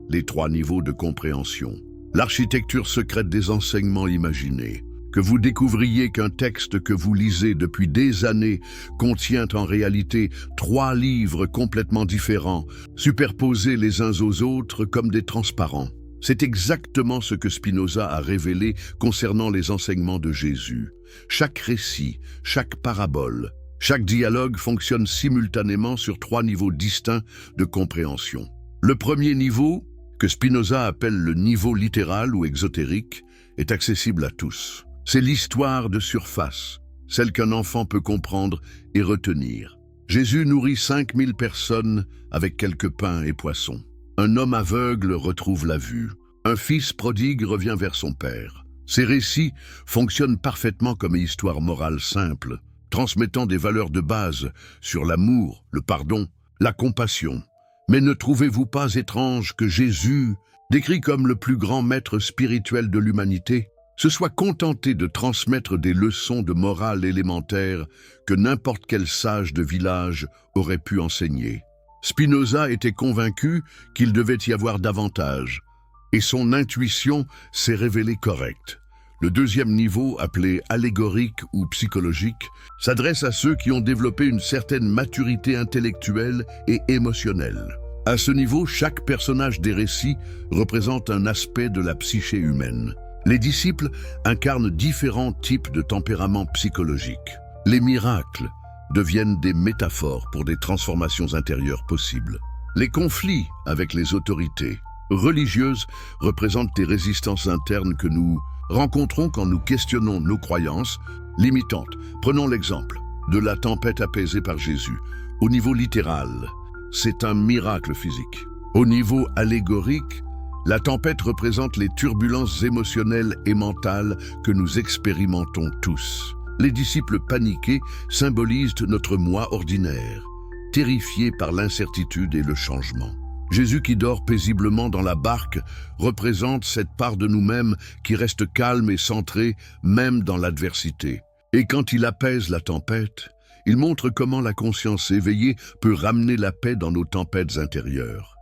Les 3 niveaux de compréhension. L'architecture secrète des enseignements imaginés. Que vous découvriez qu'un texte que vous lisez depuis des années contient en réalité 3 livres complètement différents, superposés les uns aux autres comme des transparents. C'est exactement ce que Spinoza a révélé concernant les enseignements de Jésus. Chaque récit, chaque parabole, chaque dialogue fonctionne simultanément sur 3 niveaux distincts de compréhension. Le premier niveau, que Spinoza appelle le niveau littéral ou exotérique, est accessible à tous. C'est l'histoire de surface, celle qu'un enfant peut comprendre et retenir. Jésus nourrit 5000 personnes avec quelques pains et poissons. Un homme aveugle retrouve la vue. Un fils prodigue revient vers son père. Ces récits fonctionnent parfaitement comme histoires morales simples, transmettant des valeurs de base sur l'amour, le pardon, la compassion. Mais ne trouvez-vous pas étrange que Jésus, décrit comme le plus grand maître spirituel de l'humanité, se soit contenté de transmettre des leçons de morale élémentaire que n'importe quel sage de village aurait pu enseigner? Spinoza était convaincu qu'il devait y avoir davantage, et son intuition s'est révélée correcte. Le deuxième niveau, appelé allégorique ou psychologique, s'adresse à ceux qui ont développé une certaine maturité intellectuelle et émotionnelle. À ce niveau, chaque personnage des récits représente un aspect de la psyché humaine. Les disciples incarnent différents types de tempéraments psychologiques. Les miracles deviennent des métaphores pour des transformations intérieures possibles. Les conflits avec les autorités religieuses représentent des résistances internes que nous rencontrons quand nous questionnons nos croyances limitantes. Prenons l'exemple de la tempête apaisée par Jésus. Au niveau littéral, c'est un miracle physique. Au niveau allégorique, la tempête représente les turbulences émotionnelles et mentales que nous expérimentons tous. Les disciples paniqués symbolisent notre moi ordinaire, terrifié par l'incertitude et le changement. Jésus qui dort paisiblement dans la barque représente cette part de nous-mêmes qui reste calme et centrée même dans l'adversité. Et quand il apaise la tempête, il montre comment la conscience éveillée peut ramener la paix dans nos tempêtes intérieures.